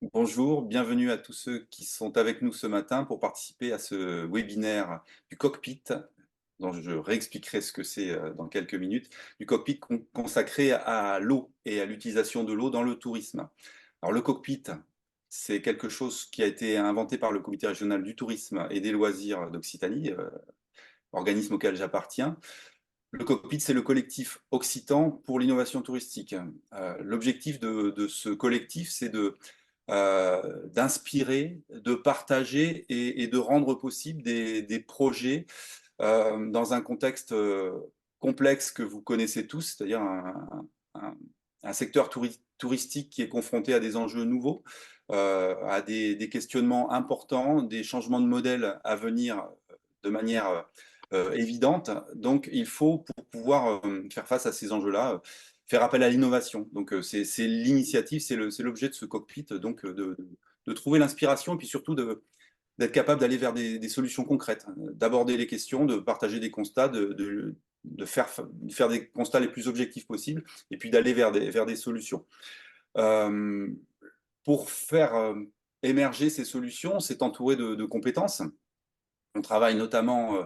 Bonjour, bienvenue à tous ceux qui sont avec nous ce matin pour participer à ce webinaire du cockpit, dont je réexpliquerai ce que c'est dans quelques minutes, du cockpit consacré à l'eau et à l'utilisation de l'eau dans le tourisme. Alors le cockpit, c'est quelque chose qui a été inventé par le comité régional du tourisme et des loisirs d'Occitanie, organisme auquel j'appartiens. Le cockpit, c'est le collectif occitan pour l'innovation touristique. L'objectif de ce collectif, c'est d'inspirer, de partager et de rendre possible des projets dans un contexte complexe que vous connaissez tous, c'est-à-dire un- un secteur touristique qui est confronté à des enjeux nouveaux, à des questionnements importants, des changements de modèle à venir de manière évidente. Donc, il faut, pour pouvoir faire face à ces enjeux-là, faire appel à l'innovation. Donc, c'est l'initiative, c'est l'objet de ce cockpit, donc de trouver l'inspiration et puis surtout d'être capable d'aller vers des solutions concrètes, d'aborder les questions, de partager des constats, de faire des constats les plus objectifs possibles et puis d'aller vers des solutions. Euh, pour faire émerger ces solutions, c'est entouré de compétences. On travaille notamment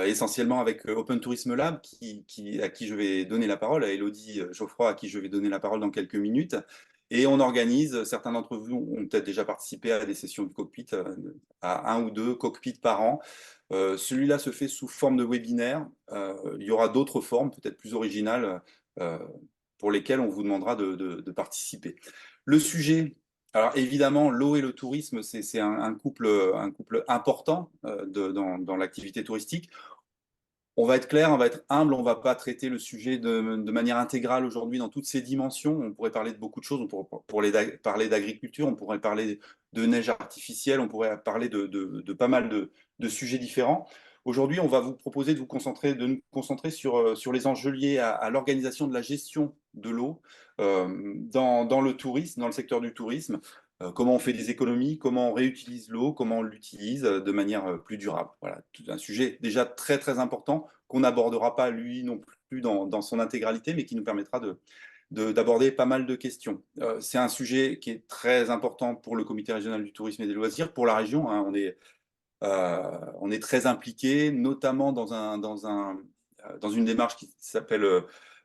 essentiellement avec Open Tourism Lab, à qui je vais donner la parole, à Elodie Geoffroy, à qui je vais donner la parole dans quelques minutes. Et on organise, certains d'entre vous ont peut-être déjà participé à des sessions de cockpit, à un ou deux cockpits par an. Celui-là se fait sous forme de webinaire. Il y aura d'autres formes, peut-être plus originales, euh, pour lesquelles on vous demandera de participer. Le sujet, alors évidemment, l'eau et le tourisme, c'est un couple important dans l'activité touristique. On va être clair, on va être humble, on ne va pas traiter le sujet de manière intégrale aujourd'hui dans toutes ses dimensions. On pourrait parler de beaucoup de choses, on pourrait parler d'agriculture, on pourrait parler de neige artificielle, on pourrait parler de pas mal de sujets différents. Aujourd'hui, on va vous proposer de nous concentrer sur les enjeux liés à l'organisation de la gestion de l'eau dans le tourisme, dans le secteur du tourisme. Comment on fait des économies, comment on réutilise l'eau, comment on l'utilise de manière plus durable. Voilà, tout un sujet déjà très très important qu'on n'abordera pas lui non plus dans son intégralité, mais qui nous permettra d'aborder pas mal de questions. C'est un sujet qui est très important pour le Comité régional du tourisme et des loisirs, pour la région. Hein, on est très impliqué, notamment dans une démarche qui s'appelle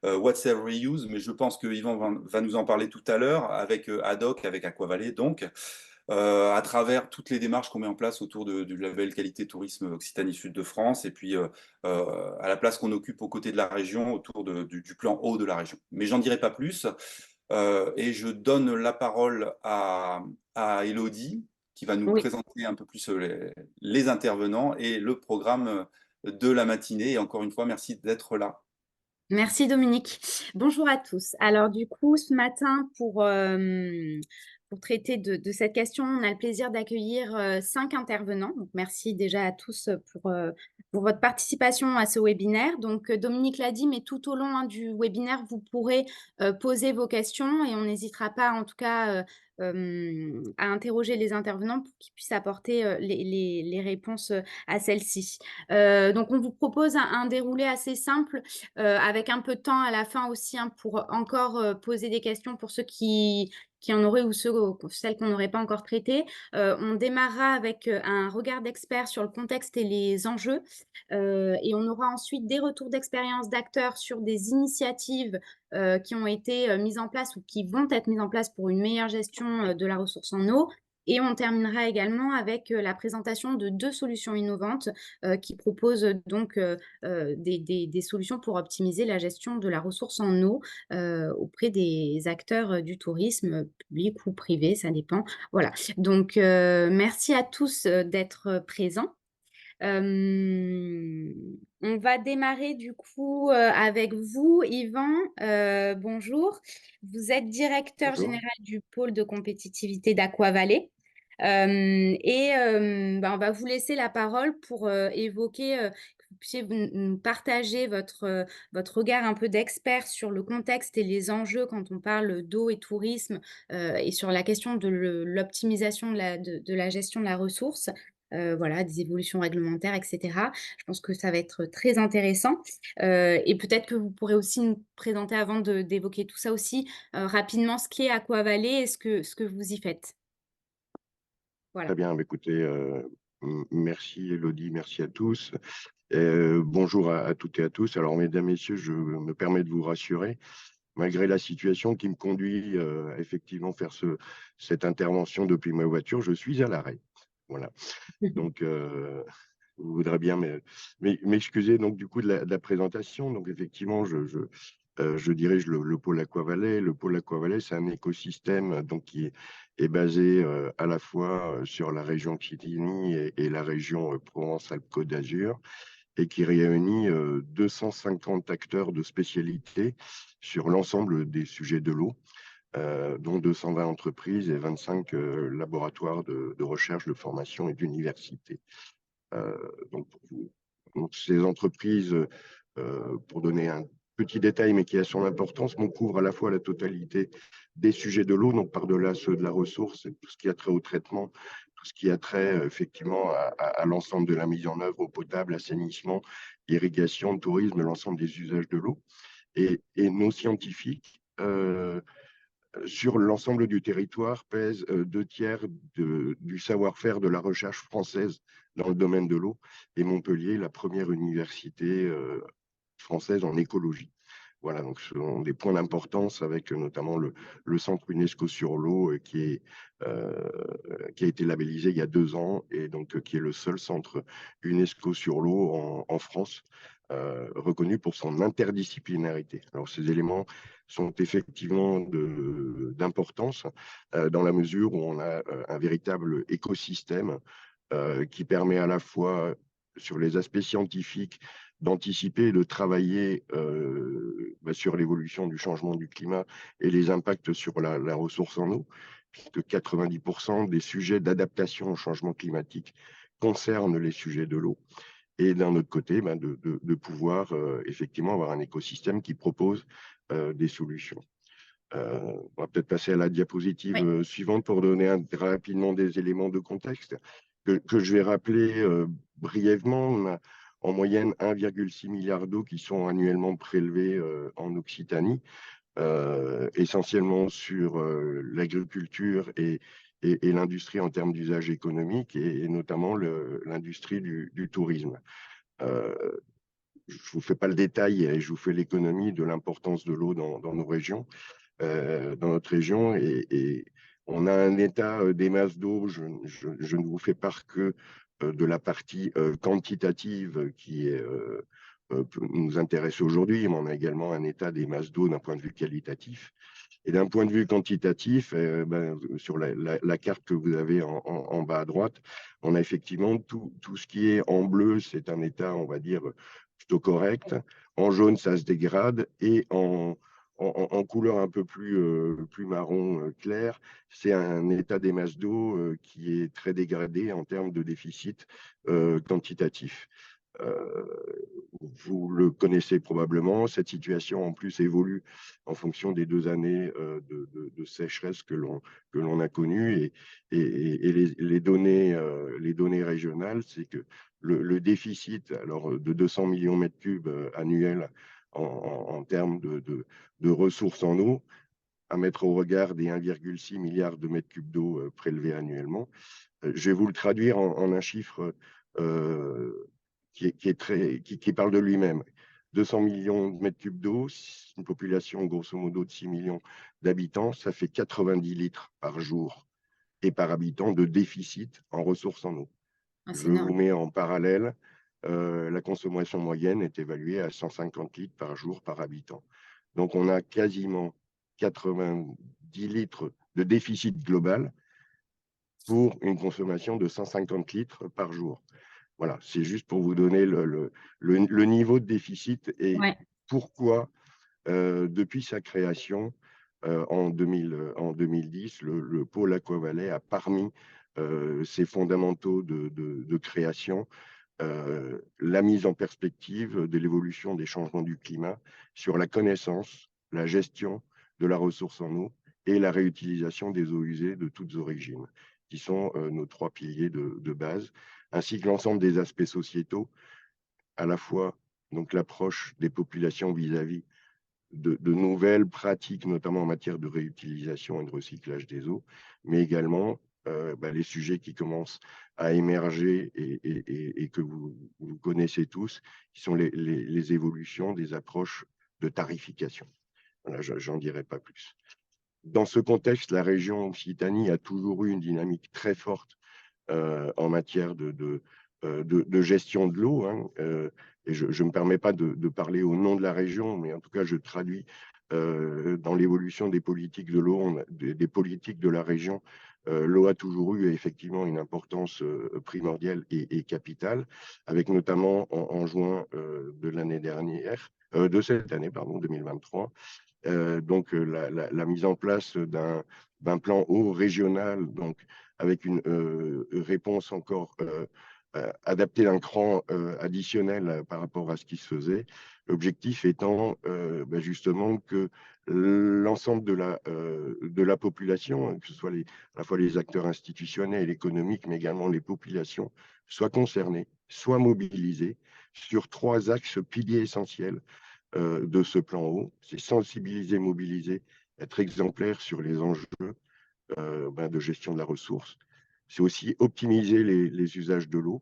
What Save Reuse, mais je pense que Yvan va nous en parler tout à l'heure avec ADOC, avec Aquavalley, donc à travers toutes les démarches qu'on met en place autour du label qualité tourisme Occitanie Sud de France, et puis à la place qu'on occupe aux côtés de la région, autour du plan eau de la région. Mais j'en dirai pas plus, et je donne la parole à Elodie, qui va nous Oui, présenter un peu plus les intervenants et le programme de la matinée. Et encore une fois, merci d'être là. merci Dominique. Bonjour à tous. Alors du coup, ce matin, pour traiter de cette question, on a le plaisir d'accueillir 5 intervenants. Donc, merci déjà à tous pour votre participation à ce webinaire. Donc Dominique l'a dit, mais tout au long du webinaire, vous pourrez poser vos questions et on n'hésitera pas en tout cas à interroger les intervenants pour qu'ils puissent apporter les réponses à celles-ci. Donc on vous propose un déroulé assez simple avec un peu de temps à la fin aussi hein, pour encore poser des questions pour ceux qui en auraient ou celles qu'on n'aurait pas encore traitées. On démarrera avec un regard d'expert sur le contexte et les enjeux. Et on aura ensuite des retours d'expérience d'acteurs sur des initiatives qui ont été mises en place ou qui vont être mises en place pour une meilleure gestion de la ressource en eau. Et on terminera également avec la présentation de 2 solutions innovantes qui proposent donc des solutions pour optimiser la gestion de la ressource en eau auprès des acteurs du tourisme, public ou privé, ça dépend. Voilà. Donc, merci à tous d'être présents. Euh, on va démarrer du coup avec vous, Yvan. Bonjour. Vous êtes directeur Bonjour. général du pôle de compétitivité d'Aquavalley. On va vous laisser la parole pour évoquer, que vous puissiez nous partager votre regard un peu d'expert sur le contexte et les enjeux quand on parle d'eau et tourisme et sur la question de l'optimisation de la gestion de la ressource. Voilà, des évolutions réglementaires, etc. Je pense que ça va être très intéressant. Et peut-être que vous pourrez aussi nous présenter, avant d'évoquer tout ça aussi, rapidement ce qu'est Aquavalley et ce que vous y faites. Voilà. Très bien, écoutez, merci Elodie, merci à tous. Bonjour à toutes et à tous. Alors, mesdames, messieurs, je me permets de vous rassurer, malgré la situation qui me conduit à effectivement faire cette intervention depuis ma voiture, je suis à l'arrêt. Voilà. Donc, je voudrais bien m'excuser donc du coup de la présentation. Donc, effectivement, je dirige le pôle Aquavalais. Le pôle Aquavalais, c'est un écosystème donc, qui est basé à la fois sur la région Occitanie et la région Provence-Alpes-Côte d'Azur et qui réunit 250 acteurs de spécialité sur l'ensemble des sujets de l'eau, dont 220 entreprises et 25 laboratoires de recherche, de formation et d'université. Euh, donc, ces entreprises, pour donner un petit détail, mais qui a son importance, on couvre à la fois la totalité des sujets de l'eau, donc par-delà ceux de la ressource, tout ce qui a trait au traitement, tout ce qui a trait effectivement à l'ensemble de la mise en œuvre, eau potable, assainissement, irrigation, tourisme, l'ensemble des usages de l'eau. Et nos scientifiques, sur l'ensemble du territoire, pèsent 2 tiers du savoir-faire de la recherche française dans le domaine de l'eau, et Montpellier, la première université française en écologie. Voilà, donc ce sont des points d'importance avec notamment le centre UNESCO sur l'eau qui a été labellisé il y a 2 ans et donc qui est le seul centre UNESCO sur l'eau en France, reconnu pour son interdisciplinarité. Alors ces éléments sont effectivement d'importance dans la mesure où on a un véritable écosystème qui permet à la fois sur les aspects scientifiques d'anticiper et de travailler sur l'évolution du changement du climat et les impacts sur la ressource en eau, puisque 90% des sujets d'adaptation au changement climatique concernent les sujets de l'eau. Et d'un autre côté, de pouvoir effectivement avoir un écosystème qui propose des solutions. On va peut-être passer à la diapositive Oui. suivante pour donner rapidement des éléments de contexte que je vais rappeler brièvement. On a en moyenne 1,6 milliard d'eau qui sont annuellement prélevés en Occitanie, essentiellement sur l'agriculture et l'industrie en termes d'usage économique et notamment l'industrie du tourisme. Je ne vous fais pas le détail et je vous fais l'économie de l'importance de l'eau dans nos régions. Dans notre région et on a un état des masses d'eau, je ne vous fais part que de la partie quantitative qui nous intéresse aujourd'hui, mais on a également un état des masses d'eau d'un point de vue qualitatif. Et d'un point de vue quantitatif, sur la carte que vous avez en bas à droite, on a effectivement tout ce qui est en bleu, c'est un état, on va dire, plutôt correct. En jaune, ça se dégrade et en couleur un peu plus marron clair, c'est un état des masses d'eau qui est très dégradé en termes de déficit quantitatif. Euh, Vous le connaissez probablement, cette situation en plus évolue en fonction des 2 années de sécheresse que l'on a connues et les données régionales, c'est que le déficit alors, de 200 millions de mètres cubes annuels en termes de ressources en eau, à mettre au regard des 1,6 milliard de mètres cubes d'eau prélevés annuellement. Je vais vous le traduire en un chiffre qui parle de lui-même. 200 millions de mètres cubes d'eau, une population grosso modo de 6 millions d'habitants, ça fait 90 litres par jour et par habitant de déficit en ressources en eau. Ah, c'est Je vous énorme. mets en parallèle, la consommation moyenne est évaluée à 150 litres par jour par habitant. Donc on a quasiment 90 litres de déficit global pour une consommation de 150 litres par jour. Voilà, c'est juste pour vous donner le niveau de déficit et Ouais. pourquoi, depuis sa création en 2010, le pôle Aquavalais a parmi ses fondamentaux de création la mise en perspective de l'évolution des changements du climat sur la connaissance, la gestion de la ressource en eau et la réutilisation des eaux usées de toutes origines, qui sont nos 3 piliers de base, ainsi que l'ensemble des aspects sociétaux, à la fois donc l'approche des populations vis-à-vis de nouvelles pratiques, notamment en matière de réutilisation et de recyclage des eaux, mais également les sujets qui commencent à émerger et que vous connaissez tous, qui sont les évolutions des approches de tarification. Voilà, j'en dirai pas plus. Dans ce contexte, la région Occitanie a toujours eu une dynamique très forte en matière de gestion de l'eau, hein, et je ne me permets pas de parler au nom de la région, mais en tout cas, je traduis dans l'évolution des politiques de l'eau, des politiques de la région. L'eau a toujours eu effectivement une importance primordiale et capitale, avec notamment en juin de l'année dernière, de cette année, pardon, 2023, donc la mise en place d'un plan eau régional, donc avec une réponse encore adaptée d'un cran additionnel par rapport à ce qui se faisait. L'objectif étant justement que l'ensemble de la population, que ce soit à la fois les acteurs institutionnels et économiques, mais également les populations, soient concernés, soient mobilisés sur 3 axes piliers essentiels de ce plan eau. C'est sensibiliser, mobiliser, être exemplaire sur les enjeux de gestion de la ressource. C'est aussi optimiser les usages de l'eau,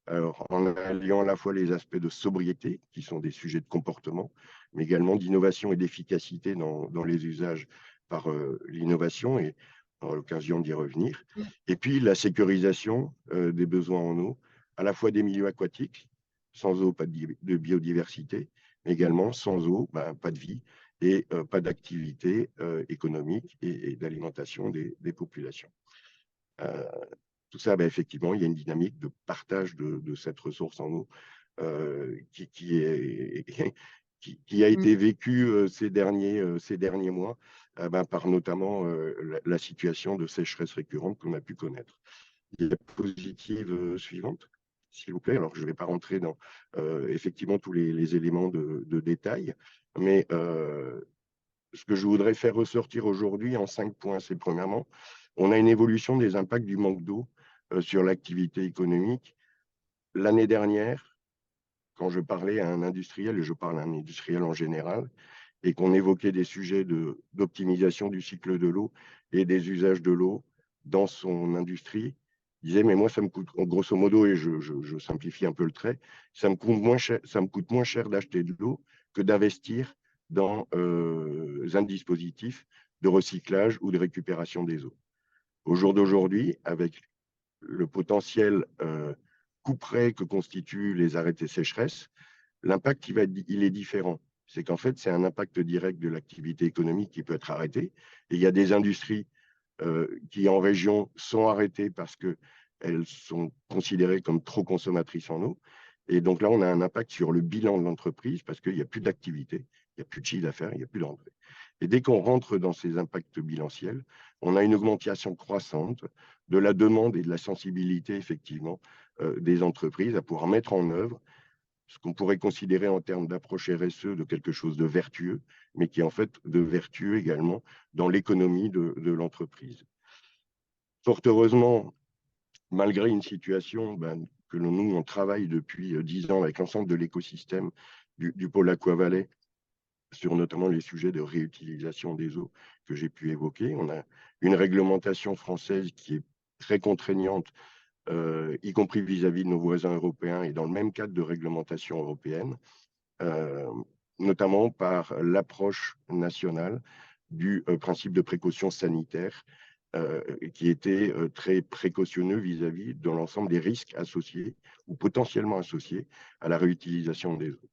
alors en alliant à la fois les aspects de sobriété, qui sont des sujets de comportement, mais également d'innovation et d'efficacité dans les usages par l'innovation, et on aura l'occasion d'y revenir. Et puis la sécurisation des besoins en eau, à la fois des milieux aquatiques, sans eau, pas de biodiversité, mais également sans eau, pas de vie et pas d'activité économique et d'alimentation des populations. Tout ça, effectivement, il y a une dynamique de partage de cette ressource en eau qui a été vécue ces derniers mois par notamment la situation de sécheresse récurrente qu'on a pu connaître. Diapositive suivante, s'il vous plaît. Alors, je ne vais pas rentrer dans effectivement tous les éléments de détail, mais ce que je voudrais faire ressortir aujourd'hui en 5 points, c'est premièrement, on a une évolution des impacts du manque d'eau sur l'activité économique. L'année dernière, quand je parlais à un industriel, et je parle à un industriel en général, et qu'on évoquait des sujets d'optimisation du cycle de l'eau et des usages de l'eau dans son industrie, il disait, mais moi, ça me coûte, grosso modo, et je simplifie un peu le trait, ça me coûte moins cher d'acheter de l'eau que d'investir dans un dispositif de recyclage ou de récupération des eaux. Au jour d'aujourd'hui, avec le potentiel couperet que constituent les arrêtés sécheresse, l'impact il est différent. C'est qu'en fait, c'est un impact direct de l'activité économique qui peut être arrêté. Et il y a des industries qui, en région, sont arrêtées parce qu'elles sont considérées comme trop consommatrices en eau. Et donc là, on a un impact sur le bilan de l'entreprise parce qu'il n'y a plus d'activité, il n'y a plus de chiffre d'affaires, il n'y a plus d'entrée. Et dès qu'on rentre dans ces impacts bilanciels, on a une augmentation croissante de la demande et de la sensibilité, effectivement, des entreprises à pouvoir mettre en œuvre ce qu'on pourrait considérer en termes d'approche RSE de quelque chose de vertueux, mais qui est en fait de vertueux également dans l'économie de l'entreprise. Fort heureusement, malgré une situation que nous, on travaille depuis 10 ans avec l'ensemble de l'écosystème du pôle Aquavalais, sur notamment les sujets de réutilisation des eaux que j'ai pu évoquer. On a une réglementation française qui est très contraignante, y compris vis-à-vis de nos voisins européens et dans le même cadre de réglementation européenne, notamment par l'approche nationale du principe de précaution sanitaire qui était très précautionneux vis-à-vis de l'ensemble des risques associés ou potentiellement associés à la réutilisation des eaux.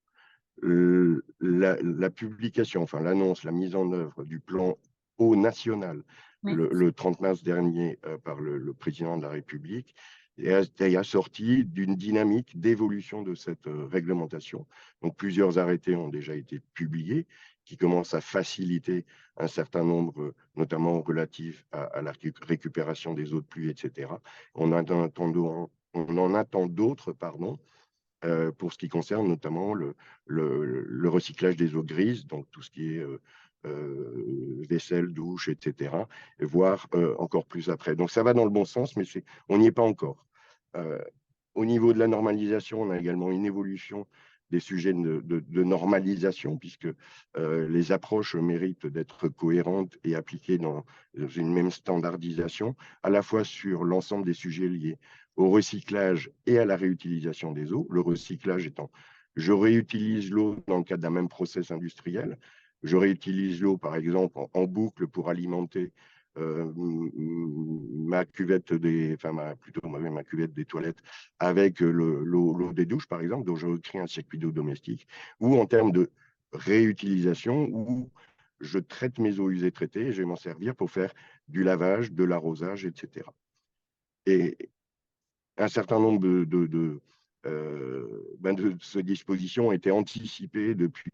La publication, enfin l'annonce, la mise en œuvre du plan eau national le 30 mars dernier par le président de la République est assorti d'une dynamique d'évolution de cette réglementation. Donc plusieurs arrêtés ont déjà été publiés qui commencent à faciliter un certain nombre, notamment relatifs à la récupération des eaux de pluie, etc. On en attend d'autres, pardon, pour ce qui concerne notamment le recyclage des eaux grises, donc tout ce qui est vaisselle, douche, etc., voire encore plus après. Donc ça va dans le bon sens, mais on n'y est pas encore. Au niveau de la normalisation, on a également une évolution des sujets de normalisation, puisque les approches méritent d'être cohérentes et appliquées dans une même standardisation, à la fois sur l'ensemble des sujets liés au recyclage et à la réutilisation des eaux. Le recyclage étant, je réutilise l'eau dans le cadre d'un même process industriel, je réutilise l'eau, par exemple, en boucle pour alimenter ma cuvette ma cuvette des toilettes avec l'eau des douches, par exemple, dont je recrée un circuit d'eau domestique, ou en termes de réutilisation, où je traite mes eaux usées traitées et je vais m'en servir pour faire du lavage, de l'arrosage, etc. Et un certain nombre de ces dispositions ont été anticipées depuis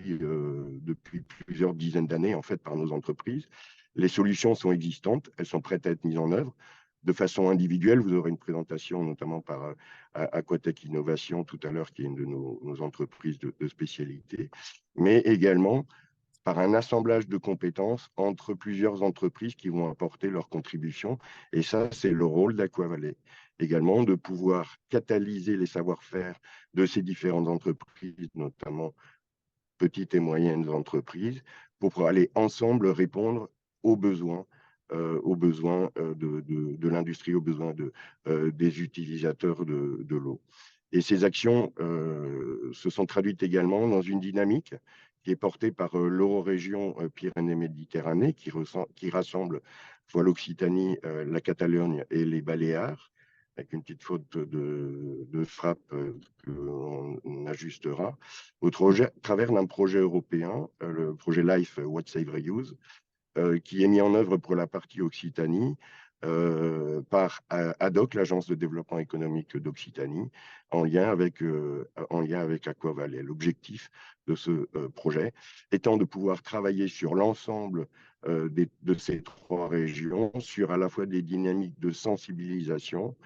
plusieurs dizaines d'années en fait par nos entreprises. Les solutions sont existantes, elles sont prêtes à être mises en œuvre. De façon individuelle, vous aurez une présentation notamment par Aquatech Innovation tout à l'heure, qui est une de nos entreprises de spécialité, mais également par un assemblage de compétences entre plusieurs entreprises qui vont apporter leur contribution. Et ça, c'est le rôle d'Aquavalais. Également, de pouvoir catalyser les savoir-faire de ces différentes entreprises, notamment petites et moyennes entreprises, pour aller ensemble répondre aux besoins de l'industrie, aux besoins des utilisateurs de l'eau. Et ces actions se sont traduites également dans une dynamique qui est portée par l'Eurorégion Pyrénées-Méditerranée, qui rassemble l'Occitanie, la Catalogne et les Baléares, avec une petite faute de frappe qu'on ajustera, au travers d'un projet européen, le projet LIFE Watt Save Reuse, qui est mis en œuvre pour la partie Occitanie par ADOC, l'Agence de développement économique d'Occitanie, en lien avec Aquavalais. L'objectif de ce projet étant de pouvoir travailler sur l'ensemble de ces trois régions, sur à la fois des dynamiques de sensibilisation,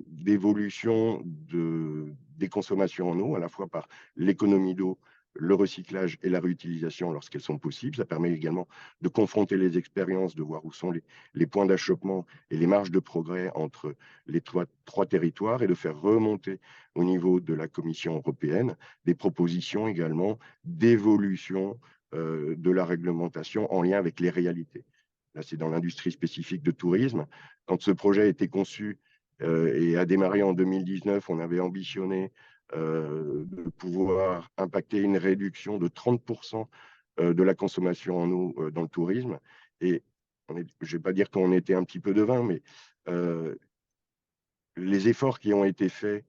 d'évolution des consommations en eau, à la fois par l'économie d'eau, le recyclage et la réutilisation lorsqu'elles sont possibles. Ça permet également de confronter les expériences, de voir où sont les points d'achoppement et les marges de progrès entre les trois territoires, et de faire remonter au niveau de la Commission européenne des propositions également d'évolution de la réglementation en lien avec les réalités. Là, c'est dans l'industrie spécifique de tourisme. Quand ce projet a été conçu et a démarré en 2019, on avait ambitionné de pouvoir impacter une réduction de 30% de la consommation en eau dans le tourisme. Et je ne vais pas dire qu'on était un petit peu devin, mais les efforts qui ont été faits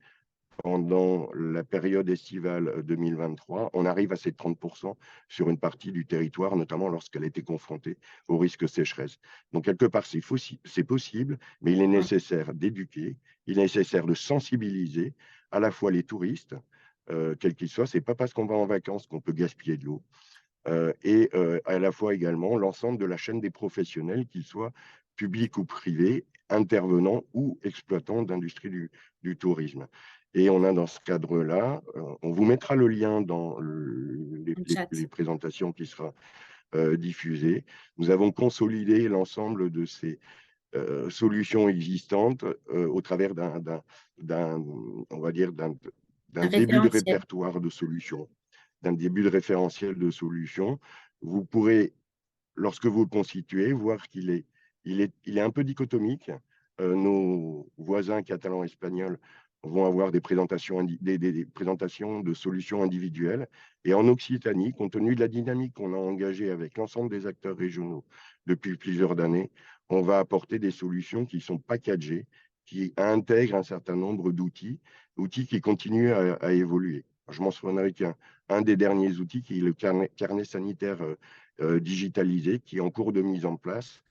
pendant la période estivale 2023, on arrive à ces 30% sur une partie du territoire, notamment lorsqu'elle a été confrontée au risque sécheresse. Donc, quelque part, c'est possible, mais il est nécessaire d'éduquer, il est nécessaire de sensibiliser à la fois les touristes, quels qu'ils soient. Ce n'est pas parce qu'on va en vacances qu'on peut gaspiller de l'eau. Et à la fois également l'ensemble de la chaîne des professionnels, qu'ils soient publics ou privés, intervenants ou exploitants d'industrie du tourisme. Et on a dans ce cadre-là, on vous mettra le lien dans les présentations qui sera diffusée. Nous avons consolidé l'ensemble de ces solutions existantes au travers on va dire, d'un début de répertoire de solutions, d'un début de référentiel de solutions. Vous pourrez, lorsque vous le constituez, voir qu'il est un peu dichotomique. Nos voisins catalans et espagnols vont avoir des présentations de solutions individuelles. Et en Occitanie, compte tenu de la dynamique qu'on a engagée avec l'ensemble des acteurs régionaux depuis plusieurs années, on va apporter des solutions qui sont packagées, qui intègrent un certain nombre d'outils qui continuent à évoluer. Je mentionnerai qu'un des derniers outils, qui est le carnet sanitaire digitalisé, qui est en cours de mise en place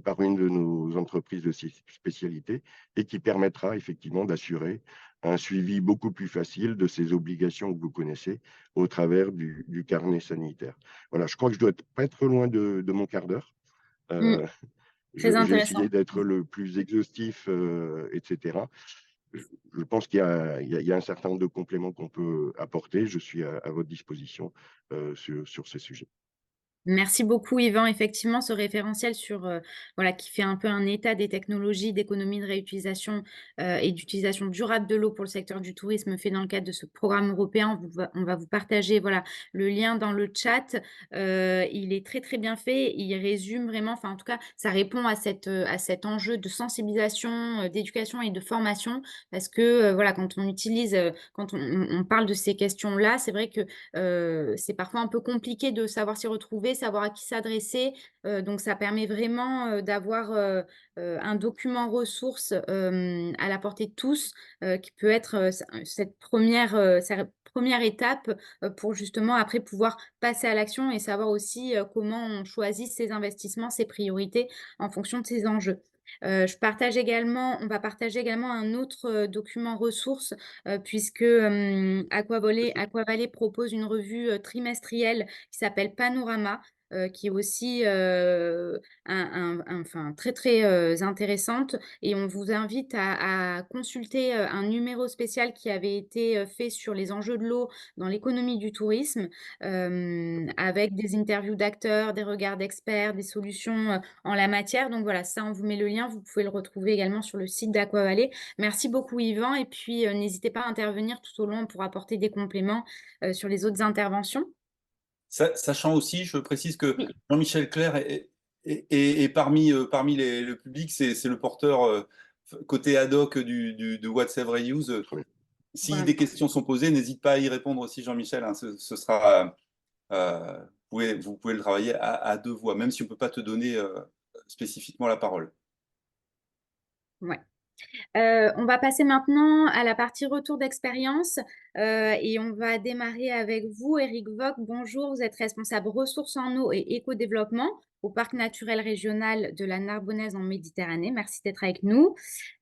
par une de nos entreprises de spécialité, et qui permettra effectivement d'assurer un suivi beaucoup plus facile de ces obligations que vous connaissez au travers du carnet sanitaire. Voilà, je crois que je dois pas être loin de mon quart d'heure. Très intéressant. J'ai essayé d'être le plus exhaustif, etc. Je pense qu'il y a un certain nombre de compléments qu'on peut apporter. Je suis à votre disposition sur ces sujets. Merci beaucoup Yvan. Effectivement, ce référentiel sur, voilà, qui fait un peu un état des technologies d'économie de réutilisation, et d'utilisation durable de l'eau pour le secteur du tourisme fait dans le cadre de ce programme européen. On va vous partager, voilà, le lien dans le chat. Il est très, très bien fait. Il résume vraiment, enfin, en tout cas, ça répond à cet enjeu de sensibilisation, d'éducation et de formation parce que, voilà, quand on utilise, quand on parle de ces questions-là, c'est vrai que c'est parfois un peu compliqué de savoir s'y retrouver, savoir à qui s'adresser. Donc ça permet vraiment, d'avoir, un document ressource, à la portée de tous, qui peut être, cette première étape, pour justement après pouvoir passer à l'action et savoir aussi, comment on choisit ses investissements, ses priorités en fonction de ses enjeux. On va partager également un autre, document ressource puisque Aquavalé propose une revue trimestrielle qui s'appelle Panorama, qui est aussi enfin, très, très intéressante. Et on vous invite à consulter un numéro spécial qui avait été fait sur les enjeux de l'eau dans l'économie du tourisme, avec des interviews d'acteurs, des regards d'experts, des solutions en la matière. Donc voilà, ça, on vous met le lien. Vous pouvez le retrouver également sur le site d'Aquavalé. Merci beaucoup Yvan et puis n'hésitez pas à intervenir tout au long pour apporter des compléments sur les autres interventions. Sachant aussi, je précise que Oui, Jean-Michel Clerc est parmi le public, c'est le porteur côté ad hoc de What's Every Use. Très bien. Si voilà. des questions sont posées, n'hésite pas à y répondre aussi, Jean-Michel, hein. Ce sera, vous pouvez le travailler à deux voix, même si on ne peut pas te donner spécifiquement la parole. Ouais. On va passer maintenant à la partie retour d'expérience et on va démarrer avec vous, Eric Vogt. Bonjour, vous êtes responsable ressources en eau et éco-développement au Parc naturel régional de la Narbonnaise en Méditerranée. Merci d'être avec nous.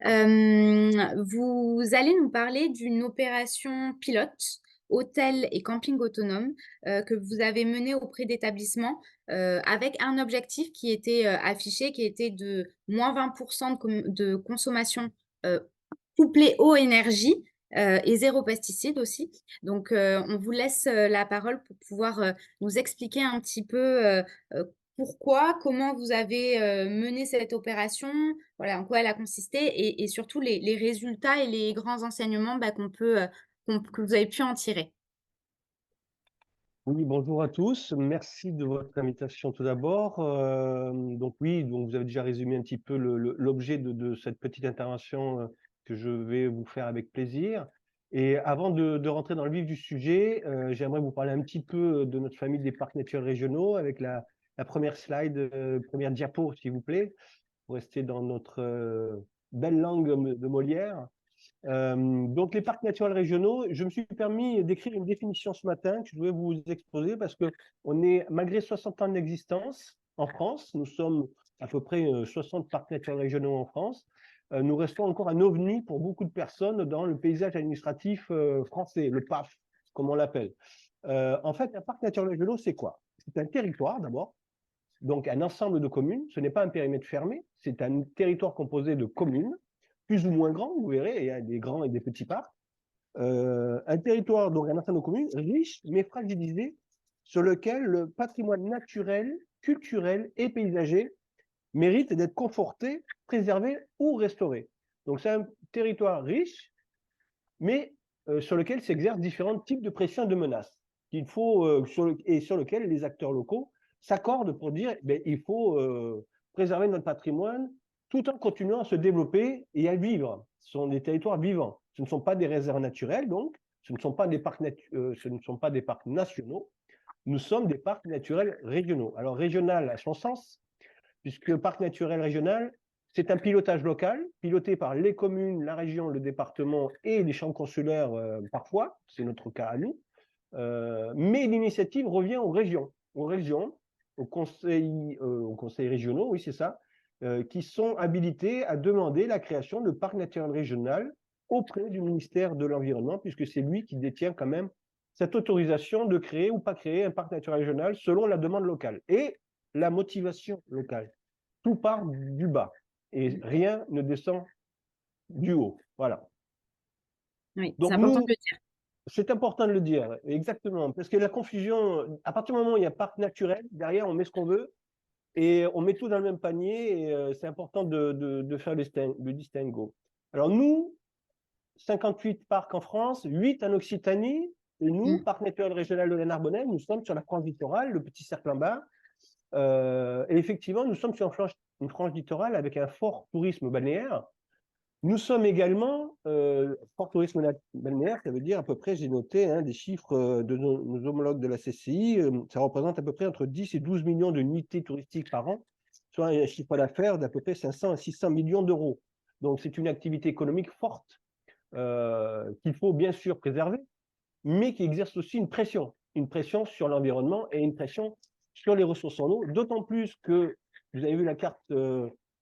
Vous allez nous parler d'une opération pilote, hôtel et camping autonome, que vous avez menée auprès d'établissements avec un objectif qui était affiché, qui était de moins 20% de consommation couplé eau, énergie et zéro pesticide aussi. Donc, on vous laisse la parole pour pouvoir nous expliquer un petit peu pourquoi, comment vous avez mené cette opération, voilà, en quoi elle a consisté et surtout les résultats et les grands enseignements que vous avez pu en tirer. Oui, bonjour à tous. Merci de votre invitation tout d'abord. Donc oui, donc vous avez déjà résumé un petit peu l'objet de cette petite intervention que je vais vous faire avec plaisir. Et avant de rentrer dans le vif du sujet, j'aimerais vous parler un petit peu de notre famille des parcs naturels régionaux avec la première slide, première diapo, s'il vous plaît, pour rester dans notre belle langue de Molière. Donc, les parcs naturels régionaux, je me suis permis d'écrire une définition ce matin que je voulais vous exposer parce que on est, malgré 60 ans d'existence en France, nous sommes à peu près 60 parcs naturels régionaux en France, nous restons encore un ovni pour beaucoup de personnes dans le paysage administratif français, le PAF, comme on l'appelle. En fait, un parc naturel régional, c'est quoi? C'est un territoire d'abord, donc un ensemble de communes, ce n'est pas un périmètre fermé, c'est un territoire composé de communes, plus ou moins grands, vous verrez, il y a des grands et des petits parcs. Un territoire, donc un ensemble de communes, riche mais fragilisé, sur lequel le patrimoine naturel, culturel et paysager mérite d'être conforté, préservé ou restauré. Donc c'est un territoire riche, mais sur lequel s'exercent différents types de pressions et de menaces, sur lequel les acteurs locaux s'accordent pour dire il faut préserver notre patrimoine tout en continuant à se développer et à vivre. Ce sont des territoires vivants. Ce ne sont pas des réserves naturelles, donc, ce ne sont pas des parcs nationaux, nous sommes des parcs naturels régionaux. Alors, régional à son sens, puisque le parc naturel régional, c'est un pilotage local, piloté par les communes, la région, le département et les chambres consulaires parfois, c'est notre cas à nous, mais l'initiative revient aux régions, aux conseils régionaux, oui c'est ça, qui sont habilités à demander la création de parcs naturels régionaux auprès du ministère de l'Environnement, puisque c'est lui qui détient quand même cette autorisation de créer ou pas créer un parc naturel régional selon la demande locale et la motivation locale. Tout part du bas et rien ne descend du haut. Voilà. Oui, c'est Donc important nous, de le dire. C'est important de le dire, exactement, parce que la confusion, à partir du moment où il y a parc naturel, derrière, on met ce qu'on veut et on met tout dans le même panier et c'est important de faire le distinguo. Alors nous, 58 parcs en France, 8 en Occitanie, et nous, Mm. Parc naturel régional de la Narbonnais, nous sommes sur la frange littorale, le petit cercle en bas. Et effectivement, nous sommes sur une frange littorale avec un fort tourisme balnéaire. Nous sommes également, fort tourisme balnéaire, ça veut dire à peu près, j'ai noté hein, des chiffres de nos homologues de la CCI, ça représente à peu près entre 10 et 12 millions de nuitées touristiques par an, soit un chiffre d'affaires d'à peu près 500 à 600 millions d'euros. Donc c'est une activité économique forte qu'il faut bien sûr préserver, mais qui exerce aussi une pression sur l'environnement et une pression sur les ressources en eau, d'autant plus que vous avez vu la carte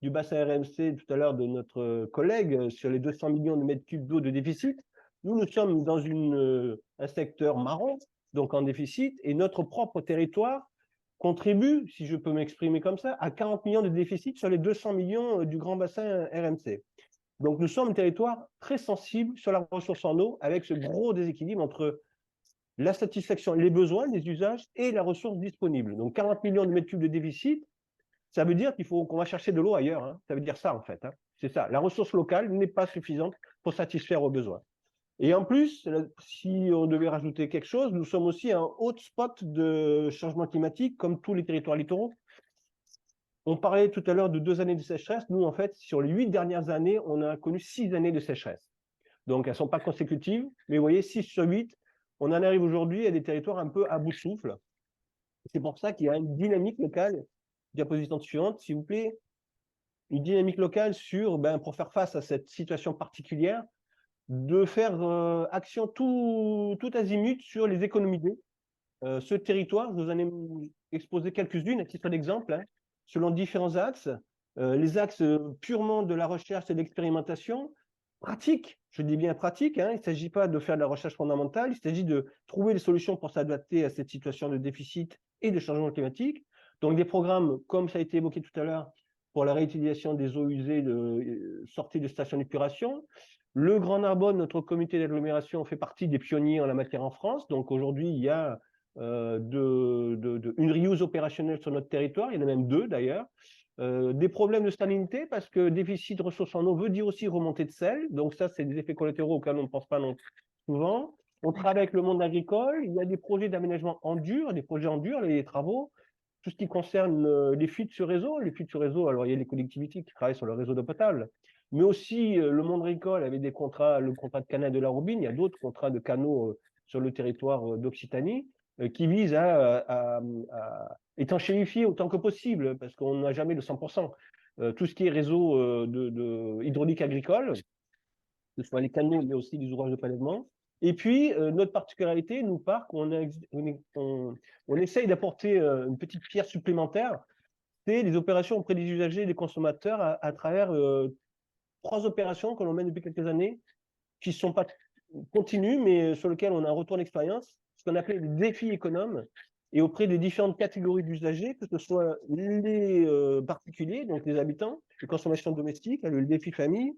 du bassin RMC tout à l'heure de notre collègue sur les 200 millions de mètres cubes d'eau de déficit. Nous sommes dans un secteur marron, donc en déficit, et notre propre territoire contribue, si je peux m'exprimer comme ça, à 40 millions de déficit sur les 200 millions du grand bassin RMC. Donc, nous sommes un territoire très sensible sur la ressource en eau, avec ce gros déséquilibre entre la satisfaction, les besoins, les usages et la ressource disponible. Donc, 40 millions de mètres cubes de déficit, ça veut dire qu'on va chercher de l'eau ailleurs. Hein. Ça veut dire ça, en fait. Hein. C'est ça. La ressource locale n'est pas suffisante pour satisfaire aux besoins. Et en plus, si on devait rajouter quelque chose, nous sommes aussi un hotspot de changement climatique, comme tous les territoires littoraux. On parlait tout à l'heure de 2 années de sécheresse. Nous, en fait, sur les 8 dernières années, on a connu 6 années de sécheresse. Donc, elles ne sont pas consécutives, mais vous voyez, 6 sur 8, on en arrive aujourd'hui à des territoires un peu à bout de souffle. C'est pour ça qu'il y a une dynamique locale. Diapositive suivante, s'il vous plaît. Une dynamique locale pour faire face à cette situation particulière, de faire action tout azimut sur les économies d'eau. Ce territoire, je vous en ai exposé quelques-unes à titre d'exemple, hein, selon différents axes. Les axes purement de la recherche et de l'expérimentation, pratique, je dis bien pratique, hein, il ne s'agit pas de faire de la recherche fondamentale, il s'agit de trouver des solutions pour s'adapter à cette situation de déficit et de changement climatique. Donc des programmes, comme ça a été évoqué tout à l'heure, pour la réutilisation des eaux usées sorties de stations d'épuration. Le Grand Narbonne, notre comité d'agglomération, fait partie des pionniers en la matière en France. Donc aujourd'hui, il y a une reuse opérationnelle sur notre territoire, il y en a même 2 d'ailleurs. Des problèmes de salinité, parce que déficit de ressources en eau veut dire aussi remontée de sel. Donc ça, c'est des effets collatéraux auxquels on ne pense pas non souvent. On travaille avec le monde agricole. Il y a des projets d'aménagement en dur, les travaux. Tout ce qui concerne les fuites sur réseau. Les fuites sur réseau, alors il y a les collectivités qui travaillent sur le réseau d'eau potable, mais aussi le monde agricole avec des contrats, le contrat de canal de la Roubine. Il y a d'autres contrats de canaux sur le territoire d'Occitanie qui visent à étanchéifier autant que possible, parce qu'on n'a jamais le 100%. Tout ce qui est réseau hydraulique agricole, que ce soit les canaux, mais aussi les ouvrages de prélèvement. Et puis, notre particularité, nous, parcs, on essaye d'apporter une petite pierre supplémentaire, c'est les opérations auprès des usagers et des consommateurs à travers 3 opérations que l'on mène depuis quelques années, qui ne sont pas continues, mais sur lesquelles on a un retour d'expérience, ce qu'on appelait les défis économes, et auprès des différentes catégories d'usagers, que ce soit les particuliers, donc les habitants, les consommations domestiques, le défi famille,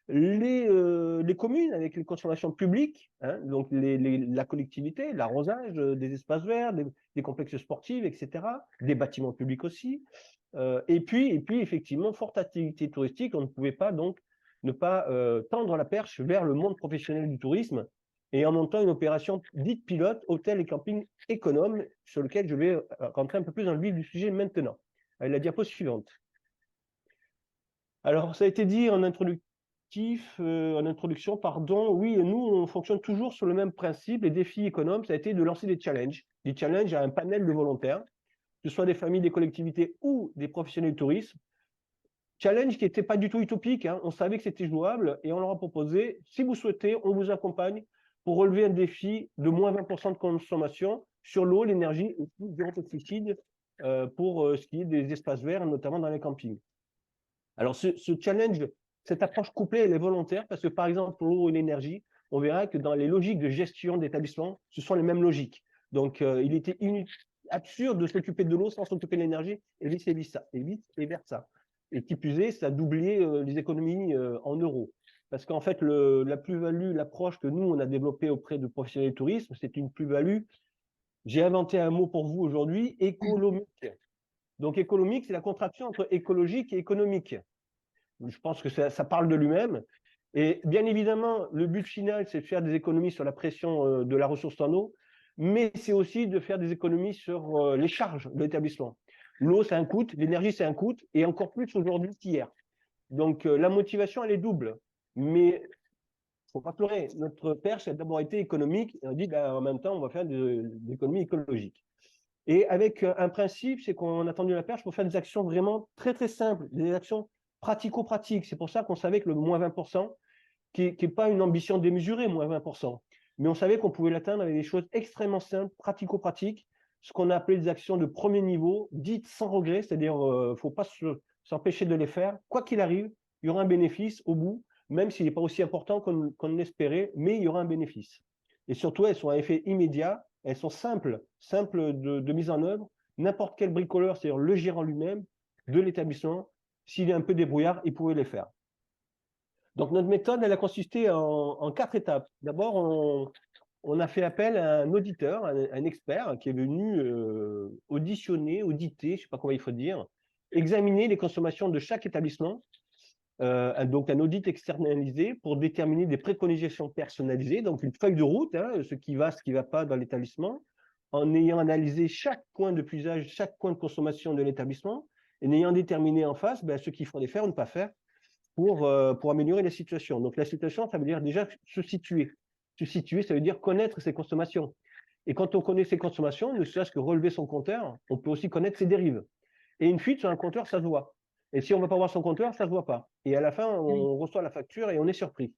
les communes avec les consommations publiques, hein, donc la collectivité, l'arrosage, des espaces verts, des complexes sportifs, etc., des bâtiments publics aussi. Et puis, effectivement, forte activité touristique, on ne pouvait pas donc ne pas tendre la perche vers le monde professionnel du tourisme et en montant une opération dite pilote, hôtel et camping économe, sur lequel je vais rentrer un peu plus dans le vif du sujet maintenant. La diapo suivante. Alors, ça a été dit en introduction, pardon. Oui, nous, on fonctionne toujours sur le même principe. Les défis économes, ça a été de lancer des challenges à un panel de volontaires, que ce soit des familles, des collectivités ou des professionnels du tourisme. Challenge qui n'était pas du tout utopique, hein. On savait que c'était jouable et on leur a proposé, si vous souhaitez, on vous accompagne pour relever un défi de moins 20% de consommation sur l'eau, l'énergie et zéro pesticide pour ce qui est des espaces verts, notamment dans les campings. Alors ce challenge, cette approche couplée, elle est volontaire parce que par exemple pour l'eau et l'énergie, on verra que dans les logiques de gestion d'établissement, ce sont les mêmes logiques. Donc il était absurde de s'occuper de l'eau sans s'occuper de l'énergie et vice versa. Et qui plus est, ça doublait les économies en euros. parce qu'en fait, la plus-value, l'approche que nous, on a développée auprès de professionnels du tourisme, c'est une plus-value. J'ai inventé un mot pour vous aujourd'hui, écolomique. Donc, économique, c'est la contraction entre écologique et économique. Je pense que ça parle de lui-même. Et bien évidemment, le but final, c'est de faire des économies sur la pression de la ressource en eau, mais c'est aussi de faire des économies sur les charges de l'établissement. L'eau, c'est un coût, l'énergie, c'est un coût, et encore plus aujourd'hui qu'hier. Donc, la motivation, elle est double. Mais il ne faut pas pleurer. Notre perche a d'abord été économique, et on dit en même temps, on va faire des économies écologiques. Et avec un principe, c'est qu'on a tendu la perche pour faire des actions vraiment très, très simples, des actions pratico-pratiques. C'est pour ça qu'on savait que le moins 20%, qui n'est pas une ambition démesurée, moins 20%, mais on savait qu'on pouvait l'atteindre avec des choses extrêmement simples, pratico-pratiques, ce qu'on a appelé des actions de premier niveau, dites sans regret, c'est-à-dire il ne faut pas s'empêcher de les faire. Quoi qu'il arrive, il y aura un bénéfice au bout, même s'il n'est pas aussi important qu'on l'espérait, mais il y aura un bénéfice. Et surtout, elles sont à effet immédiat, elles sont simples de mise en œuvre. N'importe quel bricoleur, c'est-à-dire le gérant lui-même de l'établissement, s'il est un peu débrouillard, il pouvait les faire. Donc, notre méthode, elle a consisté en 4 étapes. D'abord, on a fait appel à un auditeur, un expert qui est venu auditer, je ne sais pas comment il faut dire, examiner les consommations de chaque établissement, donc un audit externalisé pour déterminer des préconisations personnalisées, donc une feuille de route, hein, ce qui va pas dans l'établissement, en ayant analysé chaque point de puisage, chaque point de consommation de l'établissement, et en ayant déterminé en face ce qu'il fallait faire ou ne pas faire pour améliorer la situation. Donc la situation, ça veut dire déjà se situer. Se situer, ça veut dire connaître ses consommations. Et quand on connaît ses consommations, ne serait-ce que relever son compteur, on peut aussi connaître ses dérives. Et une fuite sur un compteur, ça se voit. Et si on ne va pas voir son compteur, ça ne se voit pas. Et à la fin, on reçoit la facture et on est surpris.